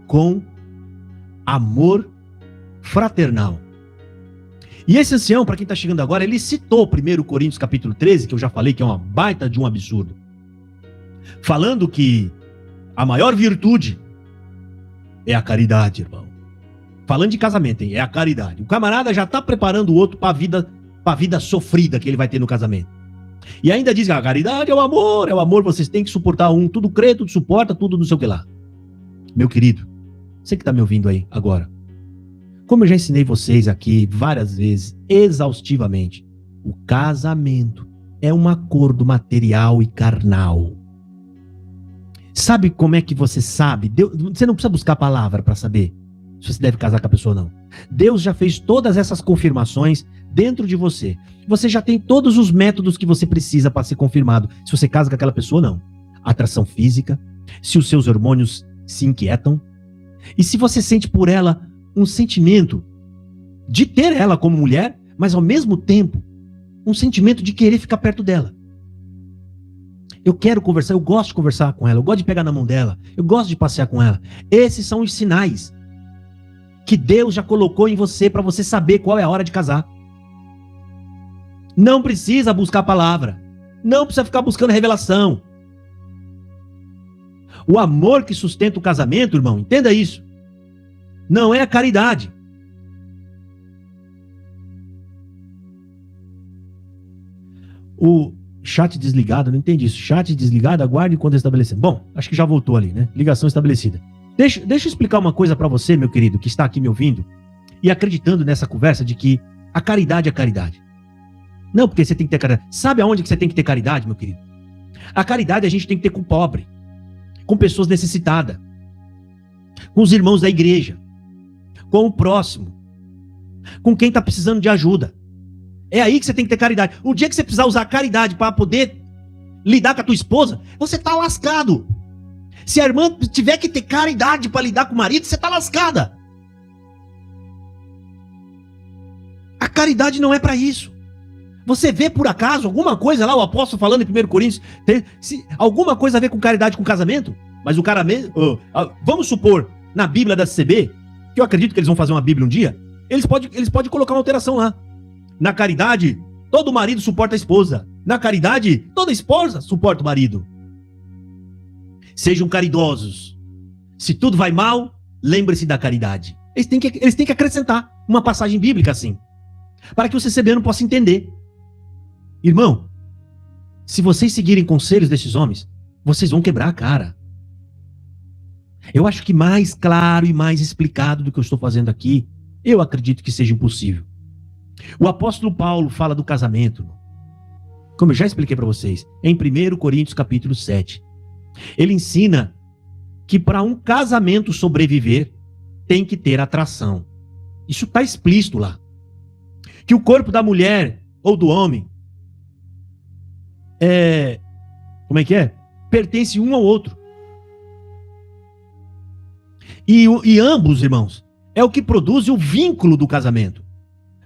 Speaker 1: com amor fraternal. E esse ancião, para quem está chegando agora, ele citou 1 Coríntios capítulo 13, que eu já falei que é uma baita de um absurdo. Falando que a maior virtude é a caridade, irmão. Falando de casamento, hein? É a caridade. O camarada já está preparando o outro para a vida sofrida que ele vai ter no casamento. E ainda diz que a caridade é o amor, vocês têm que suportar um, tudo crê, tudo suporta, tudo não sei o que lá. Meu querido, você que está me ouvindo aí agora, como eu já ensinei vocês aqui várias vezes, exaustivamente, o casamento é um acordo material e carnal. Sabe como é que você sabe? Você não precisa buscar a palavra para saber se você deve casar com a pessoa ou não. Deus já fez todas essas confirmações dentro de você. Você já tem todos os métodos que você precisa para ser confirmado se você casa com aquela pessoa ou não. Atração física, se os seus hormônios se inquietam, e se você sente por ela um sentimento de ter ela como mulher, mas ao mesmo tempo um sentimento de querer ficar perto dela. Eu quero conversar, eu gosto de conversar com ela, eu gosto de pegar na mão dela, eu gosto de passear com ela. Esses são os sinais que Deus já colocou em você para você saber qual é a hora de casar. Não precisa buscar a palavra, não precisa ficar buscando revelação. O amor que sustenta o casamento, irmão, entenda isso, não é a caridade. O chat desligado, não entendi isso. Chat desligado, aguarde quando estabelecer. Bom, acho que já voltou ali, né? Ligação estabelecida. Deixa eu explicar uma coisa para você, meu querido, que está aqui me ouvindo e acreditando nessa conversa de que a caridade é caridade. Não, porque você tem que ter caridade. Sabe aonde que você tem que ter caridade, meu querido? A caridade a gente tem que ter com o pobre, com pessoas necessitadas, com os irmãos da igreja, com o próximo, com quem está precisando de ajuda. É aí que você tem que ter caridade. O dia que você precisar usar a caridade para poder lidar com a tua esposa, você tá lascado. Se a irmã tiver que ter caridade para lidar com o marido, você tá lascada. A caridade não é para isso. Você vê por acaso alguma coisa lá, o apóstolo falando em 1 Coríntios, alguma coisa a ver com caridade com casamento? Mas o cara mesmo, vamos supor, na Bíblia da CCB, que eu acredito que eles vão fazer uma Bíblia um dia, eles podem colocar uma alteração lá. Na caridade, todo marido suporta a esposa. Na caridade, toda esposa suporta o marido. Sejam caridosos. Se tudo vai mal, lembre-se da caridade. Eles têm que acrescentar uma passagem bíblica assim, para que o CCB não possa entender. Irmão, se vocês seguirem conselhos desses homens, vocês vão quebrar a cara. Eu acho que mais claro e mais explicado do que eu estou fazendo aqui, Eu acredito que seja impossível. O apóstolo Paulo fala do casamento, como eu já expliquei para vocês, em 1 Coríntios capítulo 7. Ele ensina que para um casamento sobreviver, tem que ter atração. Isso está explícito lá. Que o corpo da mulher ou do homem pertence um ao outro. E ambos, irmãos, é o que produz o vínculo do casamento.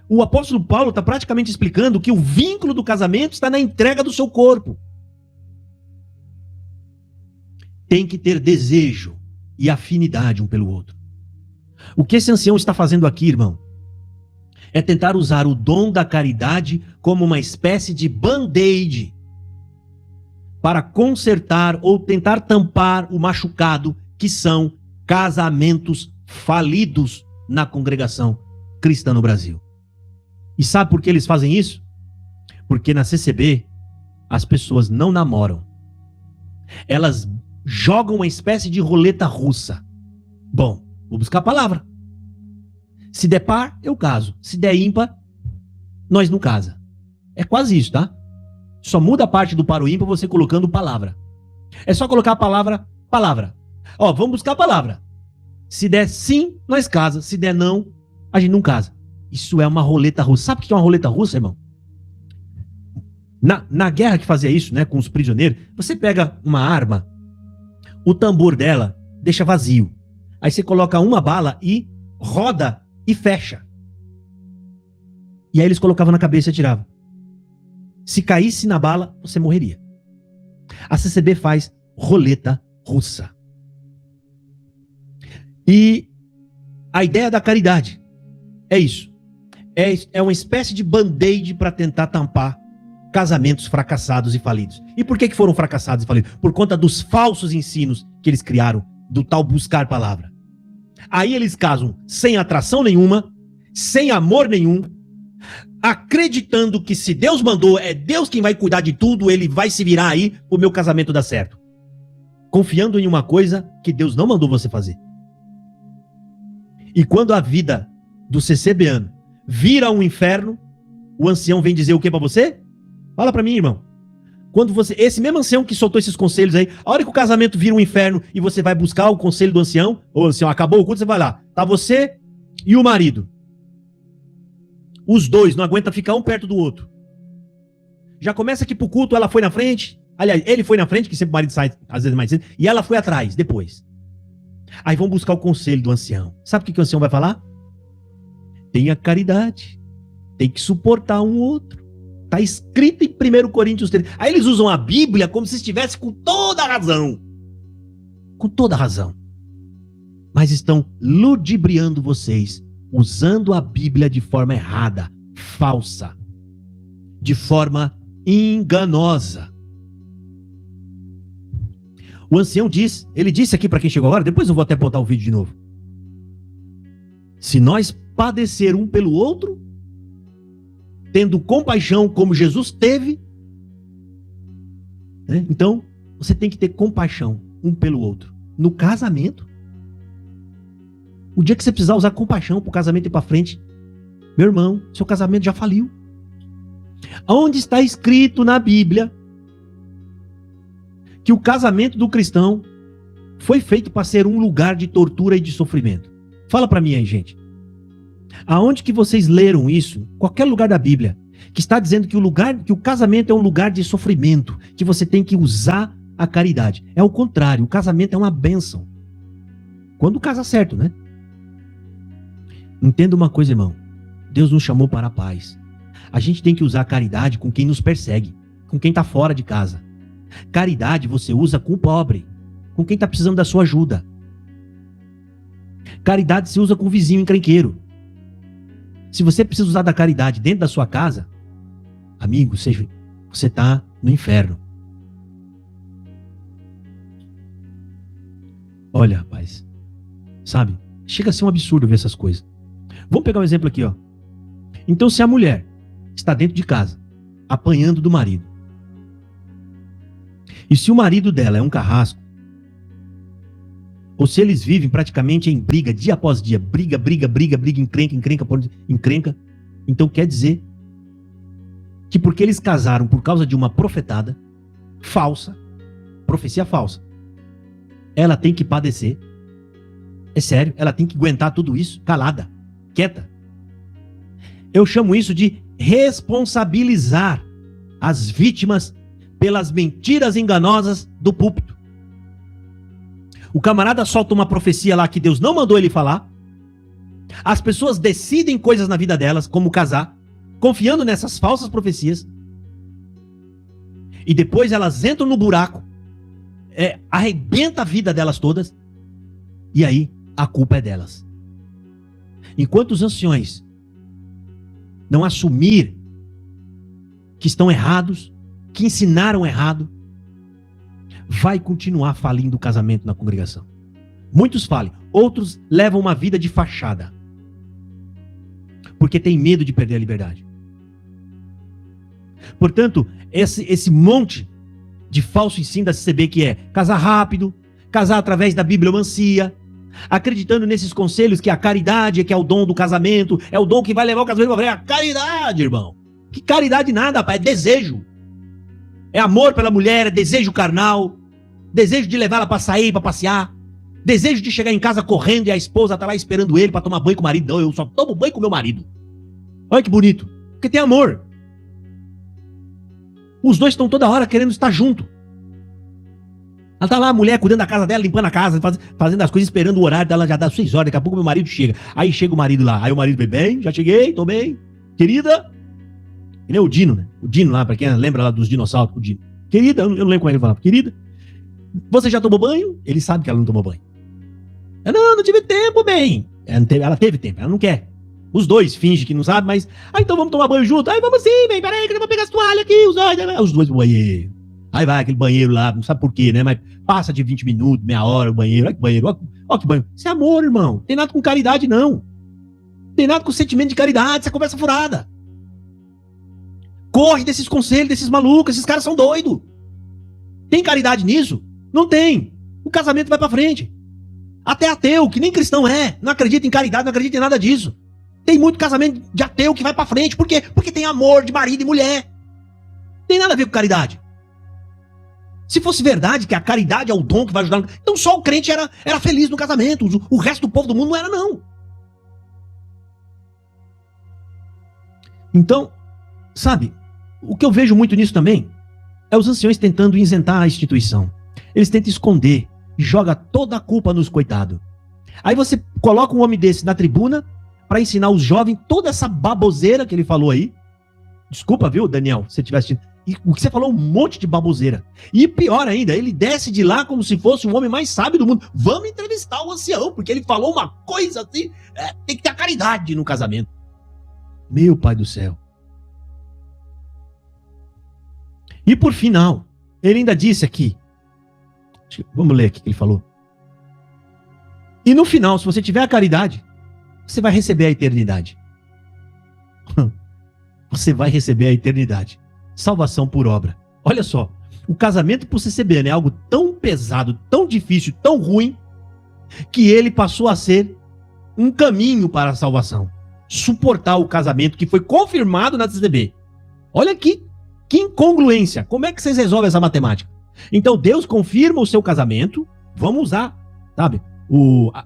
Speaker 1: O apóstolo Paulo está praticamente explicando que o vínculo do casamento está na entrega do seu corpo. Tem que ter desejo e afinidade um pelo outro. O que esse ancião está fazendo aqui, irmão, é tentar usar o dom da caridade como uma espécie de band-aid para consertar ou tentar tampar o machucado que são casamentos falidos na congregação cristã no Brasil. E sabe por que eles fazem isso? Porque na CCB as pessoas não namoram. Elas jogam uma espécie de roleta russa. Bom, vou buscar a palavra. Se der par, eu caso. Se der ímpar, nós não casa. É quase isso, tá? Só muda a parte do par ou ímpar você colocando palavra. É só colocar a palavra. Ó, vamos buscar a palavra. Se der sim, nós casa. Se der não, a gente não casa. Isso é uma roleta russa. Sabe o que é uma roleta russa, irmão? Na guerra que fazia isso, né, com os prisioneiros, você pega uma arma, o tambor dela deixa vazio. Aí você coloca uma bala e roda e fecha. E aí eles colocavam na cabeça e atiravam. Se caísse na bala, você morreria. A CCB faz roleta russa. E a ideia da caridade é isso. É uma espécie de band-aid para tentar tampar casamentos fracassados e falidos. E por que foram fracassados e falidos? Por conta dos falsos ensinos que eles criaram, do tal buscar palavra. Aí eles casam sem atração nenhuma, sem amor nenhum, acreditando que se Deus mandou, é Deus quem vai cuidar de tudo, ele vai se virar aí pro meu casamento dar certo. Confiando em uma coisa que Deus não mandou você fazer. E quando a vida do CCBano vira um inferno, o ancião vem dizer o que para você? Fala para mim, irmão. Quando você, esse mesmo ancião que soltou esses conselhos aí, a hora que o casamento vira um inferno e você vai buscar o conselho do ancião, ou ancião, acabou o culto, você vai lá, tá você e o marido. Os dois não aguentam ficar um perto do outro. Já começa aqui pro culto, ela foi na frente, aliás, ele foi na frente, que sempre o marido sai às vezes mais cedo, e ela foi atrás, depois. Aí vão buscar o conselho do ancião. Sabe o que o ancião vai falar? Tenha caridade, tem que suportar um outro. Está escrito em 1 Coríntios 3. Aí eles usam a Bíblia como se estivesse com toda a razão. Com toda a razão. Mas estão ludibriando vocês, usando a Bíblia de forma errada, falsa, de forma enganosa. O ancião diz, ele disse aqui para quem chegou agora, depois eu vou até botar o vídeo de novo. Se nós padecer um pelo outro, tendo compaixão como Jesus teve, né? Então você tem que ter compaixão um pelo outro. No casamento, o dia que você precisar usar compaixão para o casamento ir para frente, meu irmão, seu casamento já faliu. Onde está escrito na Bíblia que o casamento do cristão foi feito para ser um lugar de tortura e de sofrimento? Fala para mim aí, gente. Aonde que vocês leram isso? Qualquer lugar da Bíblia que está dizendo que o casamento é um lugar de sofrimento, que você tem que usar a caridade. É o contrário, o casamento é uma bênção. Quando casa certo, né? Entenda uma coisa, irmão. Deus nos chamou para a paz. A gente tem que usar a caridade com quem nos persegue, com quem está fora de casa. Caridade você usa com o pobre, com quem está precisando da sua ajuda. Caridade se usa com o vizinho encrenqueiro. Se você precisa usar da caridade dentro da sua casa, amigo, você está no inferno. Olha, rapaz, sabe? Chega a ser um absurdo ver essas coisas. Vamos pegar um exemplo aqui, ó. Então, se a mulher está dentro de casa, apanhando do marido, e se o marido dela é um carrasco, ou se eles vivem praticamente em briga, dia após dia, briga, encrenca, então quer dizer que porque eles casaram por causa de uma profetada falsa, profecia falsa, ela tem que padecer. É sério, ela tem que aguentar tudo isso calada, quieta. Eu chamo isso de responsabilizar as vítimas pelas mentiras enganosas do púlpito. O camarada solta uma profecia lá que Deus não mandou ele falar. As pessoas decidem coisas na vida delas, como casar, confiando nessas falsas profecias. E depois elas entram no buraco, arrebenta a vida delas todas. E aí a culpa é delas. Enquanto os anciões não assumir que estão errados, que ensinaram errado, vai continuar falindo o casamento na congregação. Muitos falem, outros levam uma vida de fachada, porque tem medo de perder a liberdade. Portanto, esse monte de falso ensino da CCB, que é casar rápido, casar através da bibliomancia, acreditando nesses conselhos que a caridade é que é o dom do casamento, é o dom que vai levar o casamento para frente. A caridade, irmão. Que caridade nada, rapaz, é desejo. É amor pela mulher, é desejo carnal, desejo de levá-la para sair, para passear, desejo de chegar em casa correndo e a esposa tá lá esperando ele para tomar banho com o marido. Não, eu só tomo banho com meu marido. Olha que bonito, porque tem amor. Os dois estão toda hora querendo estar junto. Ela tá lá, a mulher cuidando da casa dela, limpando a casa, fazendo as coisas, esperando o horário dela, já dá 6 horas, daqui a pouco meu marido chega. Aí chega o marido lá, aí o marido bem, já cheguei, tô bem. Querida, ele é o Dino, né? O Dino lá, pra quem lembra lá dos dinossauros, o Dino. Querida, eu não lembro como ele falava. Querida, você já tomou banho? Ele sabe que ela não tomou banho. Não tive tempo, bem. Ela teve tempo, ela não quer. Os dois fingem que não sabem, mas... então vamos tomar banho junto? Aí vamos sim, bem, peraí que eu vou pegar as toalhas aqui, os dois pro banheiro. Aí vai aquele banheiro lá, não sabe por quê, né? Mas passa de 20 minutos, meia hora o banheiro. Olha que banheiro, olha que banheiro. Isso é amor, irmão. Tem nada com caridade, não. Tem nada com sentimento de caridade, isso é conversa furada. Corre desses conselhos, desses malucos, esses caras são doidos. Tem caridade nisso? Não tem. O casamento vai pra frente. Até ateu, que nem cristão não acredita em caridade, não acredita em nada disso. Tem muito casamento de ateu que vai pra frente. Por quê? Porque tem amor de marido e mulher. Tem nada a ver com caridade. Se fosse verdade que a caridade é o dom que vai ajudar, então só o crente era feliz no casamento, o resto do povo do mundo não era, não. Então, sabe, o que eu vejo muito nisso também é os anciões tentando isentar a instituição. Eles tentam esconder, joga toda a culpa nos coitados. Aí você coloca um homem desse na tribuna para ensinar os jovens toda essa baboseira que ele falou aí. Desculpa, viu, Daniel, se você estiver assistindo. E o que você falou, um monte de baboseira. E pior ainda, ele desce de lá como se fosse o homem mais sábio do mundo. Vamos entrevistar o ancião, porque ele falou uma coisa assim, tem que ter caridade no casamento. Meu pai do céu. E por final, ele ainda disse aqui, vamos ler aqui o que ele falou. E no final, se você tiver a caridade, você vai receber a eternidade. Você vai receber a eternidade. Salvação por obra. Olha só, o casamento por CCB é algo tão pesado, tão difícil, tão ruim, que ele passou a ser um caminho para a salvação. Suportar o casamento que foi confirmado na CCB. Olha aqui, que incongruência. Como é que vocês resolvem essa matemática? Então Deus confirma o seu casamento, vamos usar, sabe,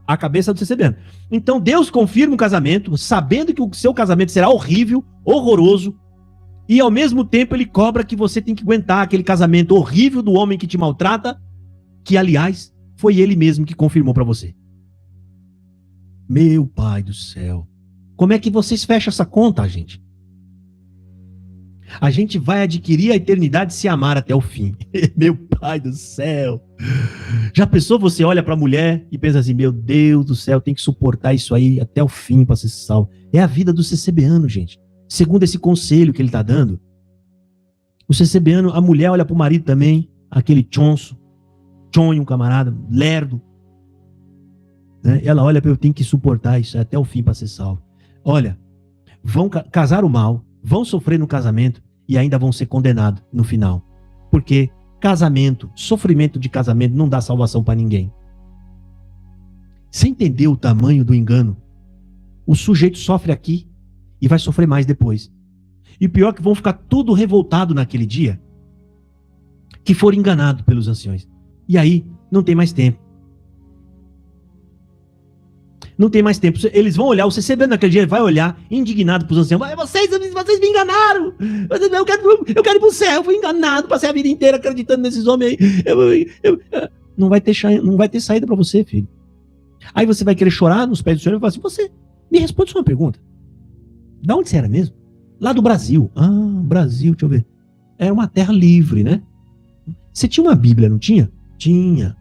Speaker 1: a cabeça do CCB. Então Deus confirma o casamento, sabendo que o seu casamento será horrível, horroroso, e ao mesmo tempo ele cobra que você tem que aguentar aquele casamento horrível do homem que te maltrata, que aliás foi ele mesmo que confirmou para você. Meu pai do céu. Como é que vocês fecham essa conta, gente? A gente vai adquirir a eternidade se amar até o fim. Meu pai do céu. Já pensou, você olha para a mulher e pensa assim, meu Deus do céu, tem que suportar isso aí até o fim para ser salvo. É a vida do CCBano, gente. Segundo esse conselho que ele está dando, o CCBano, a mulher olha para o marido também, aquele chonço, um camarada, lerdo. Né? Ela olha para eu tenho que suportar isso até o fim para ser salvo. Olha, vão casar o mal, vão sofrer no casamento e ainda vão ser condenados no final. Porque casamento, sofrimento de casamento não dá salvação para ninguém. Você entendeu o tamanho do engano? O sujeito sofre aqui e vai sofrer mais depois. E o pior é que vão ficar tudo revoltado naquele dia que foram enganados pelos anciões. E aí não tem mais tempo. Não tem mais tempo. Eles vão olhar, o CCB naquele dia vai olhar indignado para os anciãos. Vocês me enganaram. Eu quero ir para o céu. Eu fui enganado. Passei a vida inteira acreditando nesses homens aí. Não vai ter saída para você, filho. Aí você vai querer chorar nos pés do Senhor e falar assim: você me responde só uma pergunta. Da onde você era mesmo? Lá do Brasil. Brasil, deixa eu ver. Era uma terra livre, né? Você tinha uma Bíblia, não tinha? Tinha.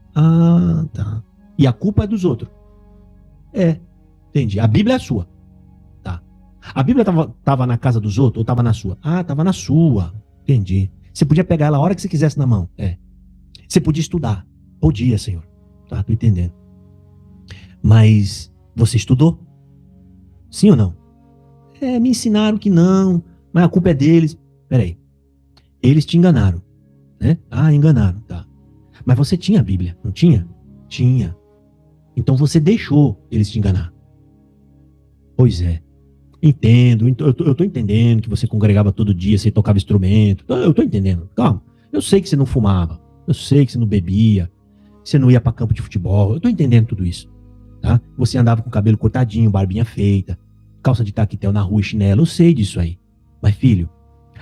Speaker 1: Tá. E a culpa é dos outros. Entendi. A Bíblia é sua. Tá. A Bíblia tava na casa dos outros ou tava na sua? Tava na sua. Entendi. Você podia pegar ela a hora que você quisesse na mão. Você podia estudar. Podia, Senhor. Tá, tô entendendo. Mas você estudou? Sim ou não? Me ensinaram que não, mas a culpa é deles. Peraí. Eles te enganaram, né? Enganaram, tá. Mas você tinha a Bíblia, não tinha? Tinha. Então você deixou eles te enganar. Pois é. Entendo, eu tô entendendo que você congregava todo dia, você tocava instrumento. Eu tô entendendo. Calma. Eu sei que você não fumava. Eu sei que você não bebia. Você não ia para campo de futebol. Eu tô entendendo tudo isso. Tá? Você andava com o cabelo cortadinho, barbinha feita, calça de taquetel na rua e chinelo. Eu sei disso aí. Mas, filho,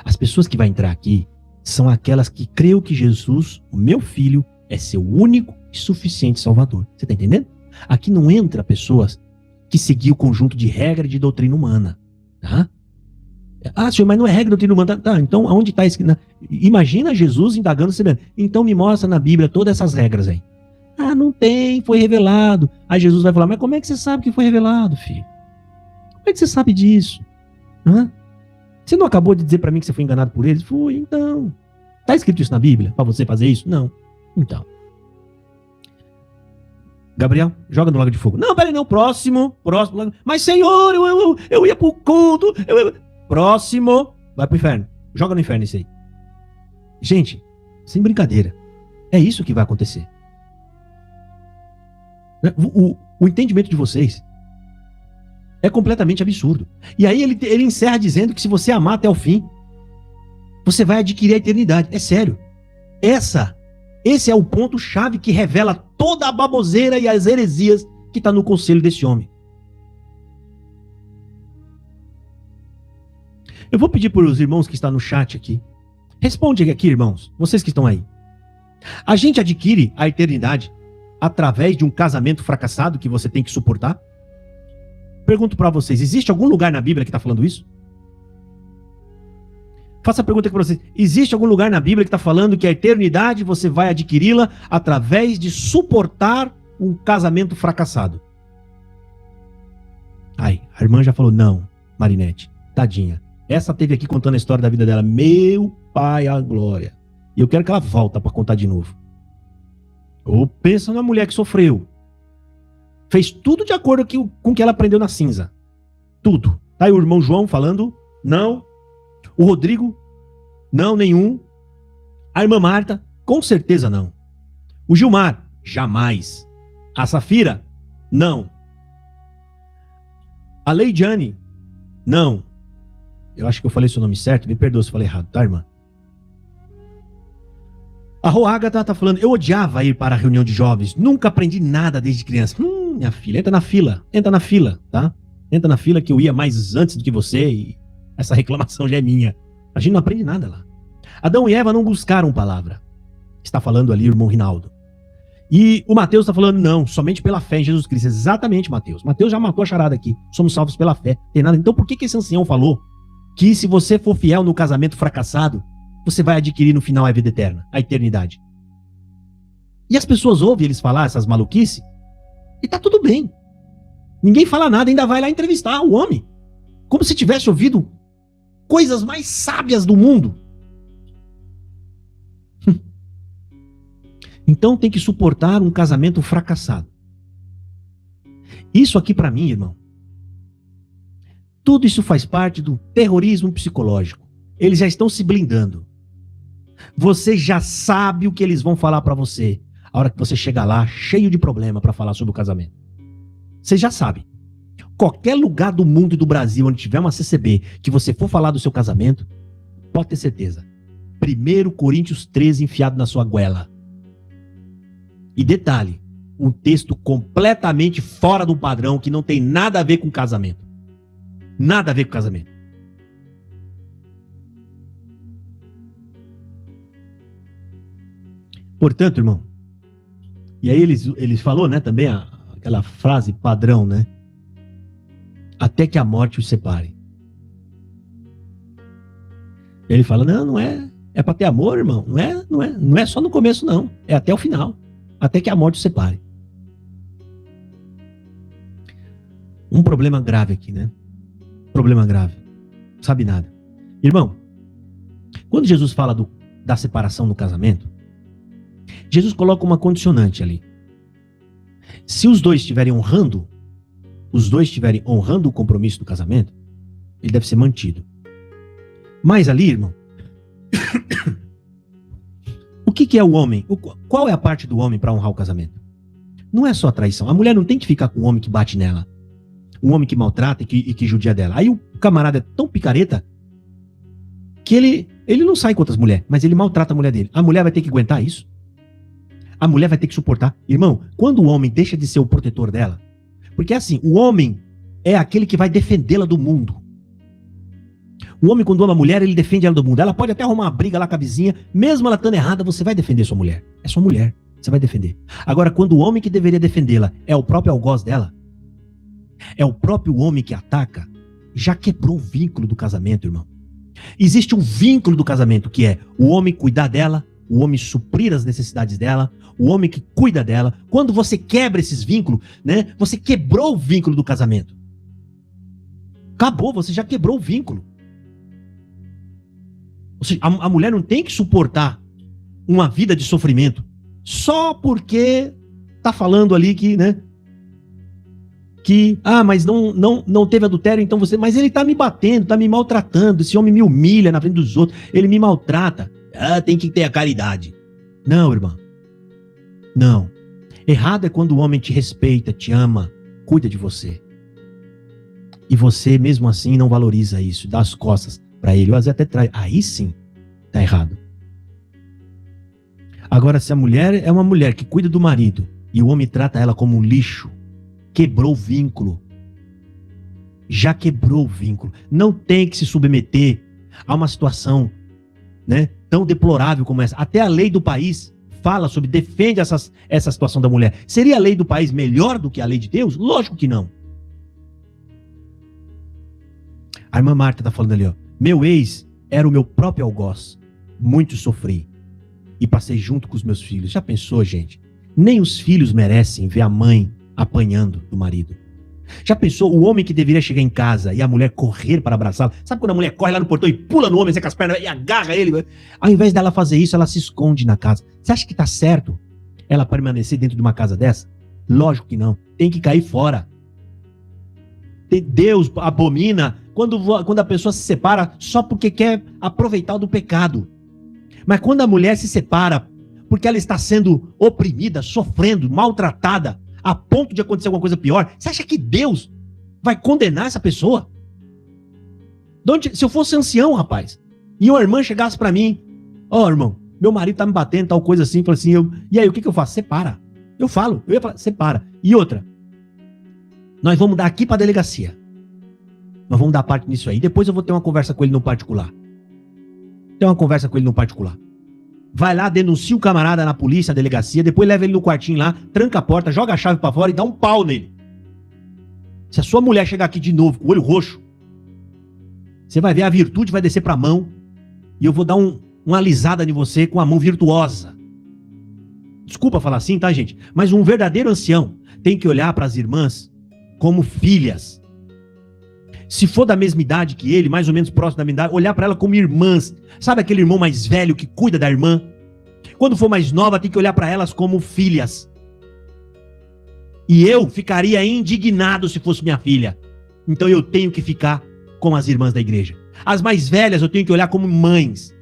Speaker 1: as pessoas que vão entrar aqui são aquelas que creem que Jesus, o meu filho, é seu único e suficiente Salvador. Você tá entendendo? Aqui não entra pessoas que seguiam o conjunto de regra e de doutrina humana. Tá? Senhor, mas não é regra e doutrina humana. Tá, então aonde está isso? Imagina Jesus indagando você mesmo. Então me mostra na Bíblia todas essas regras aí. Não tem, foi revelado. Aí Jesus vai falar: mas como é que você sabe que foi revelado, filho? Como é que você sabe disso? Você não acabou de dizer para mim que você foi enganado por eles? Fui, então. Tá escrito isso na Bíblia? Para você fazer isso? Não. Então. Gabriel, joga no lago de fogo. Não, peraí, não. Próximo. Mas, Senhor, eu ia pro culto. Próximo. Vai pro inferno. Joga no inferno isso aí. Gente, sem brincadeira. É isso que vai acontecer. O entendimento de vocês é completamente absurdo. E aí ele encerra dizendo que se você amar até o fim, você vai adquirir a eternidade. É sério. Esse é o ponto-chave que revela toda a baboseira e as heresias que está no conselho desse homem. Eu vou pedir para os irmãos que estão no chat aqui. Responde aqui, irmãos. Vocês que estão aí. A gente adquire a eternidade através de um casamento fracassado que você tem que suportar? Pergunto para vocês, existe algum lugar na Bíblia que está falando isso? Faça a pergunta aqui para vocês. Existe algum lugar na Bíblia que está falando que a eternidade você vai adquiri-la através de suportar um casamento fracassado? A irmã já falou não, Marinete, tadinha. Essa teve aqui contando a história da vida dela. Meu pai, a glória. E eu quero que ela volta para contar de novo. Ou pensa numa mulher que sofreu. Fez tudo de acordo com o que ela aprendeu na cinza. Tudo. Tá aí o irmão João falando não. O Rodrigo, não, nenhum. A irmã Marta, com certeza não. O Gilmar, jamais. A Safira, não. A Leidiane, não. Eu acho que eu falei seu nome certo, me perdoa se eu falei errado, tá, irmã? A Roágata tá falando: eu odiava ir para a reunião de jovens, nunca aprendi nada desde criança. Minha filha, entra na fila, tá? Entra na fila que eu ia mais antes do que você e essa reclamação já é minha. A gente não aprende nada lá. Adão e Eva não buscaram palavra. Está falando ali o irmão Rinaldo. E o Mateus está falando: não, somente pela fé em Jesus Cristo. Exatamente, Mateus. Mateus já matou a charada aqui. Somos salvos pela fé. Tem nada. Então por que esse ancião falou que se você for fiel no casamento fracassado, você vai adquirir no final a vida eterna, a eternidade? E as pessoas ouvem eles falar essas maluquices e tá tudo bem. Ninguém fala nada, ainda vai lá entrevistar o homem. Como se tivesse ouvido coisas mais sábias do mundo. Então tem que suportar um casamento fracassado. Isso aqui para mim, irmão, tudo isso faz parte do terrorismo psicológico. Eles já estão se blindando. Você já sabe o que eles vão falar para você a hora que você chegar lá cheio de problema para falar sobre o casamento. Vocês já sabem. Qualquer lugar do mundo e do Brasil onde tiver uma CCB que você for falar do seu casamento, pode ter certeza. 1 Coríntios 13 enfiado na sua goela. E detalhe, um texto completamente fora do padrão que não tem nada a ver com casamento. Nada a ver com casamento. Portanto, irmão, e aí ele falou, né, também aquela frase padrão, né? Até que a morte os separe. Ele fala, não é para ter amor, irmão, não é só no começo, não, é até o final, até que a morte os separe. Um problema grave aqui, né? Problema grave, não sabe nada. Irmão, quando Jesus fala da separação no casamento, Jesus coloca uma condicionante ali. Se os dois estiverem honrando o compromisso do casamento, ele deve ser mantido. Mas ali, irmão, o que é o homem? Qual é a parte do homem para honrar o casamento? Não é só a traição. A mulher não tem que ficar com o homem que bate nela, um homem que maltrata e que judia dela. Aí o camarada é tão picareta que ele não sai com outras mulheres, mas ele maltrata a mulher dele. A mulher vai ter que aguentar isso? A mulher vai ter que suportar. Irmão, quando o homem deixa de ser o protetor dela, porque assim, o homem é aquele que vai defendê-la do mundo. O homem, quando ama a mulher, ele defende ela do mundo. Ela pode até arrumar uma briga lá com a vizinha, mesmo ela estando errada, você vai defender sua mulher. É sua mulher, você vai defender. Agora, quando o homem que deveria defendê-la é o próprio algoz dela, é o próprio homem que ataca, já quebrou o vínculo do casamento, irmão. Existe um vínculo do casamento que é o homem cuidar dela, o homem suprir as necessidades dela, o homem que cuida dela. Quando você quebra esses vínculos, né? Você quebrou o vínculo do casamento. Acabou, você já quebrou o vínculo. Ou seja, a mulher não tem que suportar uma vida de sofrimento só porque tá falando ali que, né? Mas não teve adultério, então você... Mas ele tá me batendo, tá me maltratando, esse homem me humilha na frente dos outros, ele me maltrata. Tem que ter a caridade. Não, irmão. Não. Errado é quando o homem te respeita, te ama, cuida de você. E você, mesmo assim, não valoriza isso, dá as costas para ele, ou às vezes até trai. Aí sim, tá errado. Agora, se a mulher é uma mulher que cuida do marido e o homem trata ela como um lixo, quebrou o vínculo. Já quebrou o vínculo. Não tem que se submeter a uma situação, né, tão deplorável como essa. Até a lei do país fala sobre, defende essa situação da mulher. Seria a lei do país melhor do que a lei de Deus? Lógico que não. A irmã Marta está falando ali, ó. Meu ex era o meu próprio algoz. Muito sofri. E passei junto com os meus filhos. Já pensou, gente? Nem os filhos merecem ver a mãe apanhando do marido. Já pensou o homem que deveria chegar em casa e a mulher correr para abraçá-lo? Sabe quando a mulher corre lá no portão e pula no homem, com as pernas e agarra ele? Ao invés dela fazer isso, ela se esconde na casa. Você acha que tá certo ela permanecer dentro de uma casa dessa? Lógico que não. Tem que cair fora. Deus abomina quando a pessoa se separa só porque quer aproveitar do pecado. Mas quando a mulher se separa porque ela está sendo oprimida, sofrendo, maltratada, a ponto de acontecer alguma coisa pior, você acha que Deus vai condenar essa pessoa? Se eu fosse ancião, rapaz, e uma irmã chegasse pra mim, irmão, meu marido tá me batendo, tal coisa assim, fala assim, e aí, o que eu faço? Separa. Eu ia falar, separa. E outra, nós vamos dar aqui pra delegacia. Nós vamos dar parte nisso aí. Depois eu vou ter uma conversa com ele no particular. Vai lá, denuncia o camarada na polícia, na delegacia, depois leva ele no quartinho lá, tranca a porta, joga a chave pra fora e dá um pau nele. Se a sua mulher chegar aqui de novo com o olho roxo, você vai ver a virtude vai descer pra mão e eu vou dar uma alisada em você com a mão virtuosa. Desculpa falar assim, tá, gente? Mas um verdadeiro ancião tem que olhar para as irmãs como filhas. Se for da mesma idade que ele, mais ou menos próximo da minha idade, olhar para ela como irmãs. Sabe aquele irmão mais velho que cuida da irmã? Quando for mais nova, tem que olhar para elas como filhas. E eu ficaria indignado se fosse minha filha. Então eu tenho que ficar com as irmãs da igreja. As mais velhas eu tenho que olhar como mães.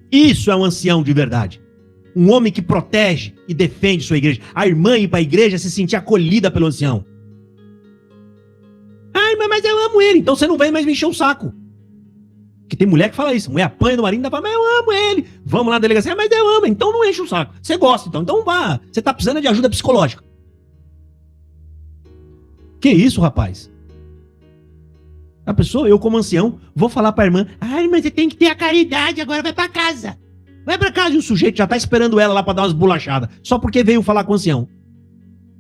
Speaker 1: Isso é um ancião de verdade. Um homem que protege e defende sua igreja. A irmã ir para a igreja se sentir acolhida pelo ancião. Ai, mas eu amo ele. Então você não vem mais me encher o saco. Porque tem mulher que fala isso. Mulher apanha do marido e fala, mas eu amo ele. Vamos lá na delegacia, mas eu amo. Então não enche o saco. Você gosta, então vá. Você tá precisando de ajuda psicológica. Que isso, rapaz? A pessoa, eu como ancião, vou falar pra irmã, ai, mas você tem que ter a caridade, agora vai pra casa. Vai pra casa e o sujeito já tá esperando ela lá pra dar umas bolachadas, só porque veio falar com o ancião.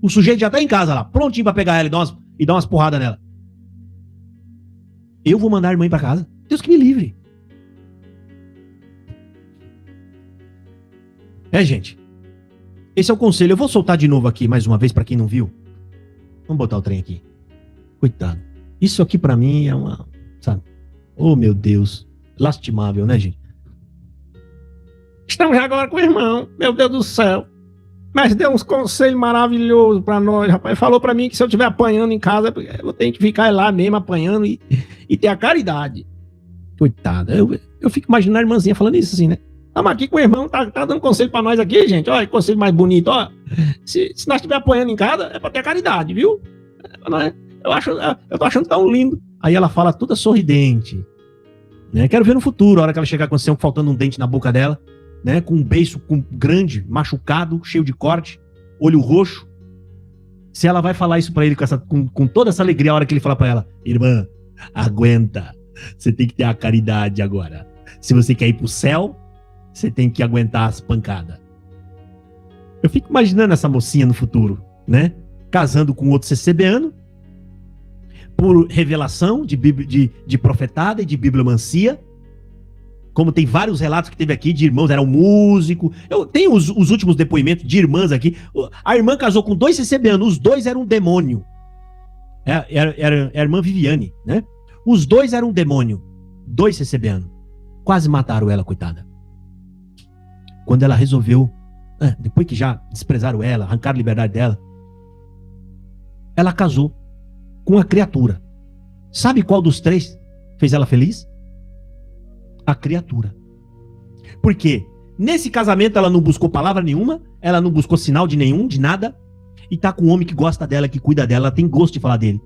Speaker 1: O sujeito já tá em casa lá, prontinho pra pegar ela e dar umas porradas nela. Eu vou mandar a irmã ir pra casa? Deus que me livre. Gente, esse é o conselho. Eu vou soltar de novo aqui, mais uma vez, pra quem não viu. Vamos botar o trem aqui. Coitado. Isso aqui pra mim é uma, sabe? Oh, meu Deus. Lastimável, né, gente? Estamos agora com o irmão. Meu Deus do céu. Mas deu uns conselhos maravilhosos pra nós, rapaz. Falou pra mim que se eu estiver apanhando em casa, eu tenho que ficar lá mesmo apanhando e ter a caridade. Coitada. Eu fico imaginando a irmãzinha falando isso assim, né? Estamos aqui com o irmão, tá dando conselho pra nós aqui, gente. Olha, que conselho mais bonito, ó. Se nós estiver apanhando em casa, é pra ter a caridade, viu? Eu tô achando tão lindo. Aí ela fala toda sorridente, né? Quero ver no futuro, a hora que ela chegar com o ancião faltando um dente na boca dela, né? Com um beiço grande, machucado, cheio de corte, olho roxo. Se ela vai falar isso pra ele com toda essa alegria, a hora que ele fala pra ela, irmã, aguenta. Você tem que ter a caridade agora. Se você quer ir pro céu, você tem que aguentar as pancadas. Eu fico imaginando essa mocinha no futuro, né? Casando com outro CCBano, por revelação de profetada e de bibliomancia. Como tem vários relatos que teve aqui de irmãos, era um músico. Eu tenho os últimos depoimentos de irmãs aqui. A irmã casou com 2 CCBanos, os 2 eram um demônio. Era a irmã Viviane, né? Os 2 eram um demônio. 2 CCBanos. Quase mataram ela, coitada. Quando ela resolveu, depois que já desprezaram ela, arrancaram a liberdade dela, ela casou com a criatura. Sabe qual dos 3 fez ela feliz? A criatura. Por quê? Nesse casamento ela não buscou palavra nenhuma, ela não buscou sinal de nenhum, de nada, e tá com um homem que gosta dela, que cuida dela, ela tem gosto de falar dele.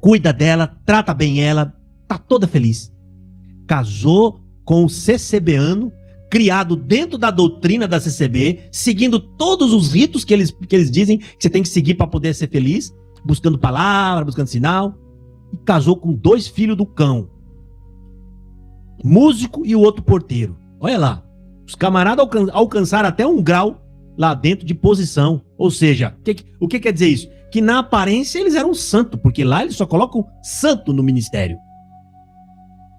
Speaker 1: Cuida dela, trata bem ela, tá toda feliz. Casou com o CCBano, criado dentro da doutrina da CCB, seguindo todos os ritos que eles dizem que você tem que seguir para poder ser feliz, buscando palavra, buscando sinal, e casou com 2 filhos do cão. Músico e o outro porteiro. Olha lá, os camaradas alcançaram até um grau lá dentro de posição. Ou seja, o que quer dizer isso? Que na aparência eles eram santos, porque lá eles só colocam santo no ministério.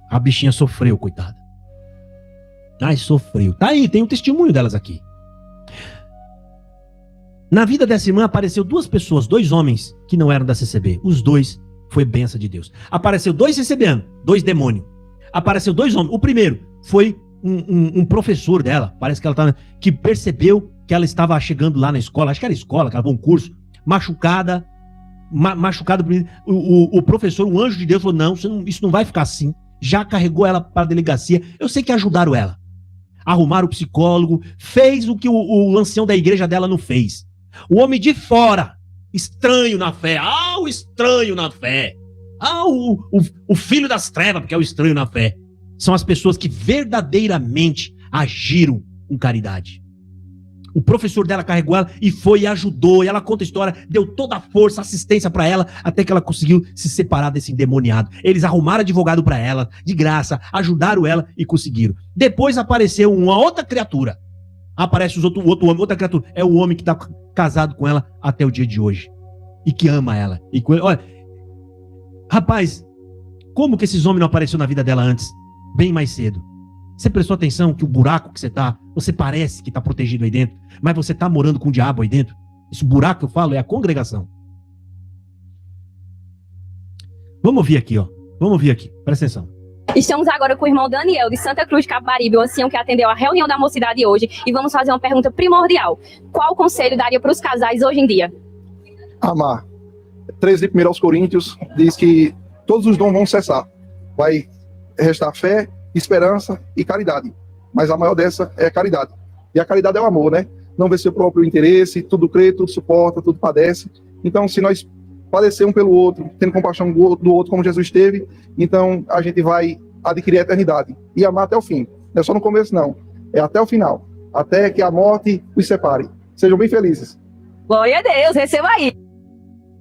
Speaker 1: A bichinha sofreu, coitada. Ai, sofreu. Tá aí, tem um testemunho delas aqui. Na vida dessa irmã apareceu 2 pessoas, 2 homens que não eram da CCB. Os 2 foi bênção de Deus. Apareceu 2 CCBanos, 2 demônios. Apareceu 2 homens. O primeiro foi um professor dela, parece que ela que percebeu que ela estava chegando lá na escola, acho que era escola, que ela foi um curso, machucada. O professor, o anjo de Deus, falou: não, isso não vai ficar assim. Já carregou ela para a delegacia. Eu sei que ajudaram ela. Arrumaram o psicólogo, fez o que o ancião da igreja dela não fez. O homem de fora, estranho na fé. O estranho na fé. O filho das trevas, porque é o estranho na fé. São as pessoas que verdadeiramente agiram com caridade. O professor dela carregou ela e foi e ajudou. E ela conta a história, deu toda a força, assistência pra ela, até que ela conseguiu se separar desse endemoniado. Eles arrumaram advogado pra ela, de graça, ajudaram ela e conseguiram. Depois apareceu uma outra criatura. Aparece outro homem, outra criatura. É o homem que tá casado com ela até o dia de hoje. E que ama ela. Olha, rapaz, como que esses homens não apareceram na vida dela antes? Bem mais cedo. Você prestou atenção que o buraco que você tá, você parece que tá protegido aí dentro, mas você tá morando com o diabo aí dentro? Esse buraco que eu falo é a congregação. Vamos ouvir aqui, ó. Vamos ouvir aqui. Presta atenção.
Speaker 2: Estamos agora com o irmão Daniel, de Santa Cruz, Capibaribe, o ancião que atendeu a reunião da mocidade hoje, e vamos fazer uma pergunta primordial. Qual conselho daria para os casais hoje em dia?
Speaker 3: Amar. 13 de 1 Coríntios diz que todos os dons vão cessar. Vai restar fé, esperança e caridade. Mas a maior dessa é a caridade. E a caridade é o amor, né? Não vê seu próprio interesse, tudo crê, tudo suporta, tudo padece. Então, se nós padecer um pelo outro, tendo compaixão do outro como Jesus teve, então a gente vai adquirir a eternidade e amar até o fim. Não é só no começo, não. É até o final. Até que a morte os separe. Sejam bem felizes.
Speaker 2: Glória a Deus, receba aí.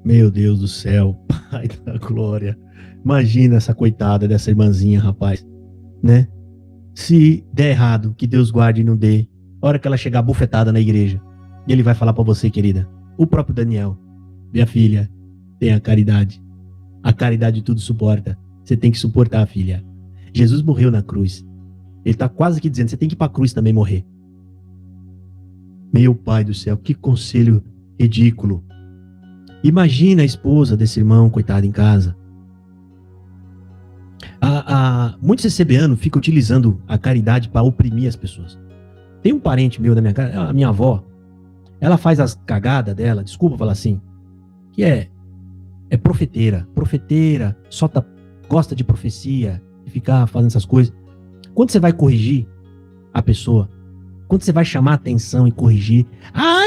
Speaker 1: Meu Deus do céu, Pai da glória. Imagina essa coitada dessa irmãzinha, rapaz, né? Se der errado, que Deus guarde e não dê. A hora que ela chegar bufetada na igreja, e ele vai falar pra você, querida, o próprio Daniel, minha filha, tenha caridade. A caridade tudo suporta. Você tem que suportar, filha. Jesus morreu na cruz. Ele tá quase que dizendo, você tem que ir pra cruz também morrer. Meu Pai do céu, que conselho ridículo. Imagina a esposa desse irmão, coitado, em casa. Muitos CCBanos ficam utilizando a caridade para oprimir as pessoas. Tem um parente meu da minha casa, a minha avó, ela faz as cagadas dela, desculpa falar assim, que é profeteira, gosta de profecia, e ficar fazendo essas coisas. Quando você vai corrigir a pessoa, quando você vai chamar a atenção e corrigir,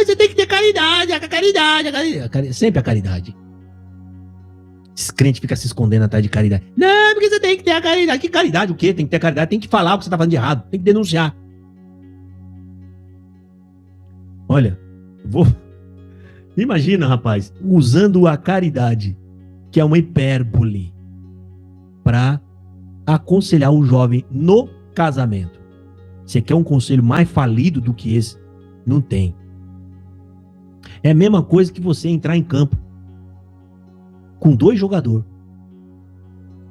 Speaker 1: você tem que ter caridade, a caridade, sempre a caridade. Esse crente fica se escondendo atrás de caridade. Não, porque você tem que ter a caridade. Que caridade o quê? Tem que ter caridade, tem que falar o que você tá fazendo de errado, tem que denunciar. Olha, imagina, rapaz, usando a caridade, que é uma hipérbole, para aconselhar o jovem no casamento. Você quer um conselho mais falido do que esse? Não tem. É a mesma coisa que você entrar em campo com 2 jogadores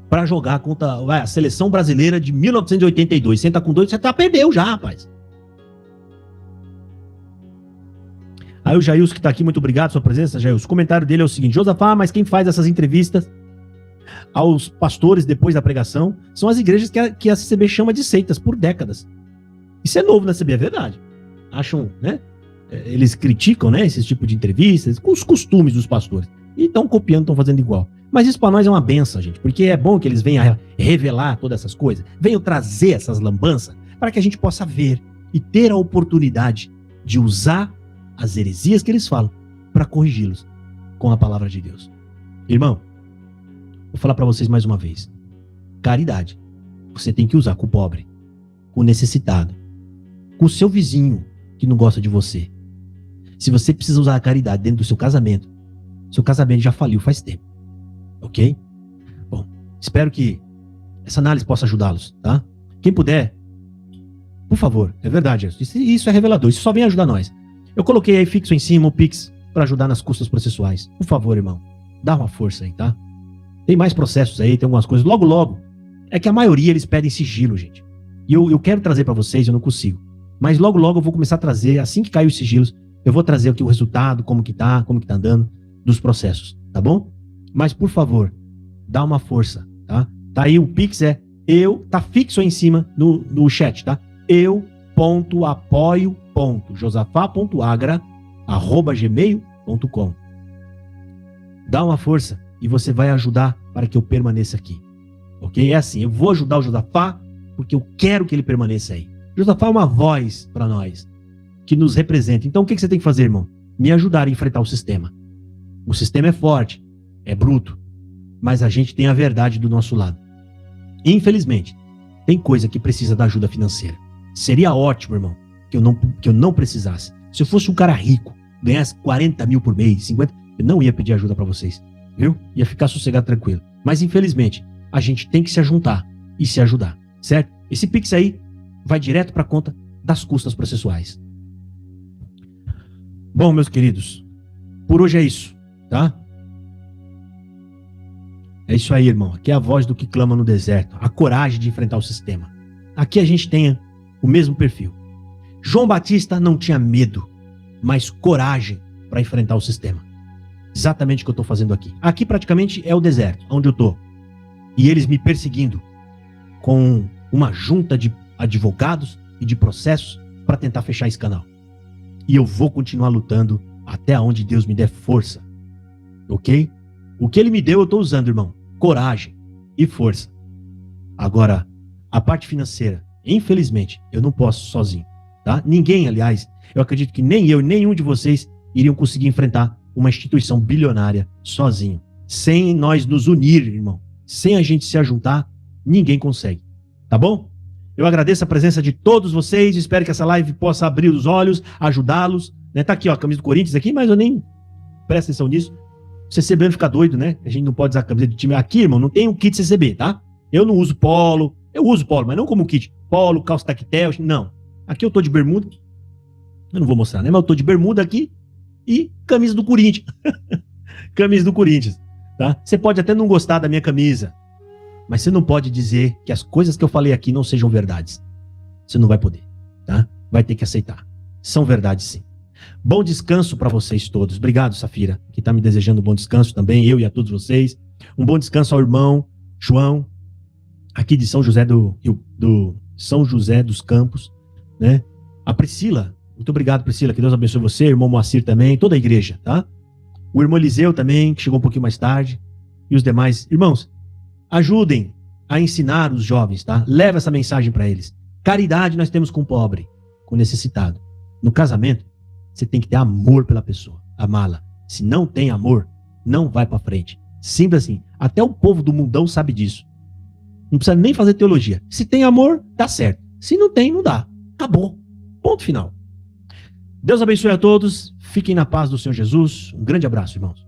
Speaker 1: para jogar contra a seleção brasileira de 1982. Você entra com 2, você perdeu já, rapaz. Aí o Jailson que tá aqui, muito obrigado pela sua presença, Jailson. O comentário dele é o seguinte: Josafá, mas quem faz essas entrevistas aos pastores depois da pregação são as igrejas que a CCB chama de seitas por décadas. Isso é novo na CCB, é verdade. Acham, né? Eles criticam, né, esse tipo de entrevistas, com os costumes dos pastores. E estão copiando, estão fazendo igual. Mas isso para nós é uma benção, gente, porque é bom que eles venham revelar todas essas coisas, venham trazer essas lambanças, para que a gente possa ver e ter a oportunidade de usar as heresias que eles falam para corrigi-los com a palavra de Deus. Irmão, vou falar para vocês mais uma vez. Caridade você tem que usar com o pobre, com o necessitado, com o seu vizinho que não gosta de você. Se você precisa usar a caridade dentro do seu casamento já faliu faz tempo. Ok? Bom, espero que essa análise possa ajudá-los, tá? Quem puder, por favor, é verdade, isso é revelador, isso só vem ajudar nós. Eu coloquei aí fixo em cima o Pix para ajudar nas custas processuais. Por favor, irmão, dá uma força aí, tá? Tem mais processos aí, tem algumas coisas. Logo, é que a maioria eles pedem sigilo, gente. E eu quero trazer para vocês, eu não consigo. Mas logo eu vou começar a trazer, assim que cair os sigilos, eu vou trazer aqui o resultado, como que tá andando dos processos, tá bom? Mas, por favor, dá uma força, tá? Tá aí o Pix, tá fixo aí em cima no chat, tá? eu.apoio.josafá.agra@gmail.com. Dá uma força e você vai ajudar para que eu permaneça aqui, ok? É assim, eu vou ajudar o Josafá porque eu quero que ele permaneça aí. O Josafá é uma voz para nós, que nos representa. Então o que você tem que fazer, irmão? Me ajudar a enfrentar o sistema. O sistema é forte, é bruto, mas a gente tem a verdade do nosso lado. Infelizmente, tem coisa que precisa da ajuda financeira. Seria ótimo, irmão, que eu não precisasse. Se eu fosse um cara rico, ganhasse 40 mil por mês, 50, eu não ia pedir ajuda para vocês, viu? Ia ficar sossegado, tranquilo. Mas infelizmente, a gente tem que se ajuntar e se ajudar, certo? Esse Pix aí vai direto para a conta das custas processuais. Bom, meus queridos, por hoje é isso. Tá? É isso aí, irmão. Aqui é a voz do que clama no deserto. A coragem de enfrentar o sistema. Aqui a gente tem o mesmo perfil. João Batista não tinha medo, mas coragem para enfrentar o sistema. Exatamente o que eu estou fazendo aqui. Aqui praticamente é o deserto, onde eu estou. E eles me perseguindo com uma junta de advogados e de processos para tentar fechar esse canal. E eu vou continuar lutando até onde Deus me der força. Ok? O que ele me deu eu estou usando, irmão. Coragem e força. Agora, a parte financeira, infelizmente, eu não posso sozinho. tá? Ninguém, aliás, eu acredito que nem eu, nenhum de vocês iriam conseguir enfrentar uma instituição bilionária sozinho. Sem nós nos unir, irmão, sem a gente se ajuntar, ninguém consegue, tá bom? Eu agradeço a presença de todos vocês, espero que essa live possa abrir os olhos, ajudá-los, né? Tá aqui, ó, a camisa do Corinthians aqui, mas eu nem presto atenção nisso. O CCB fica doido, né? A gente não pode usar a camisa de time aqui, irmão, não tem um kit CCB, tá? Eu não uso polo, eu uso polo, mas não como kit. Polo, calça tactel, não. Aqui eu tô de bermuda, eu não vou mostrar, né? Mas eu tô de bermuda aqui e camisa do Corinthians. Camisa do Corinthians, tá? Você pode até não gostar da minha camisa, mas você não pode dizer que as coisas que eu falei aqui não sejam verdades. Você não vai poder, tá? Vai ter que aceitar. São verdades, sim. Bom descanso para vocês todos. Obrigado, Safira, que está me desejando um bom descanso também, eu e a todos vocês. Um bom descanso ao irmão João, aqui de São José São José dos Campos, né? A Priscila, muito obrigado, Priscila, que Deus abençoe você, irmão Moacir também, toda a igreja, tá? O irmão Eliseu também, que chegou um pouquinho mais tarde, e os demais. Irmãos, ajudem a ensinar os jovens, tá? Leva essa mensagem para eles. Caridade nós temos com o pobre, com o necessitado. No casamento, você tem que ter amor pela pessoa, amá-la. Se não tem amor, não vai para frente. Simples assim. Até o povo do mundão sabe disso. Não precisa nem fazer teologia. Se tem amor, dá certo. Se não tem, não dá. Acabou. Ponto final. Deus abençoe a todos. Fiquem na paz do Senhor Jesus. Um grande abraço, irmãos.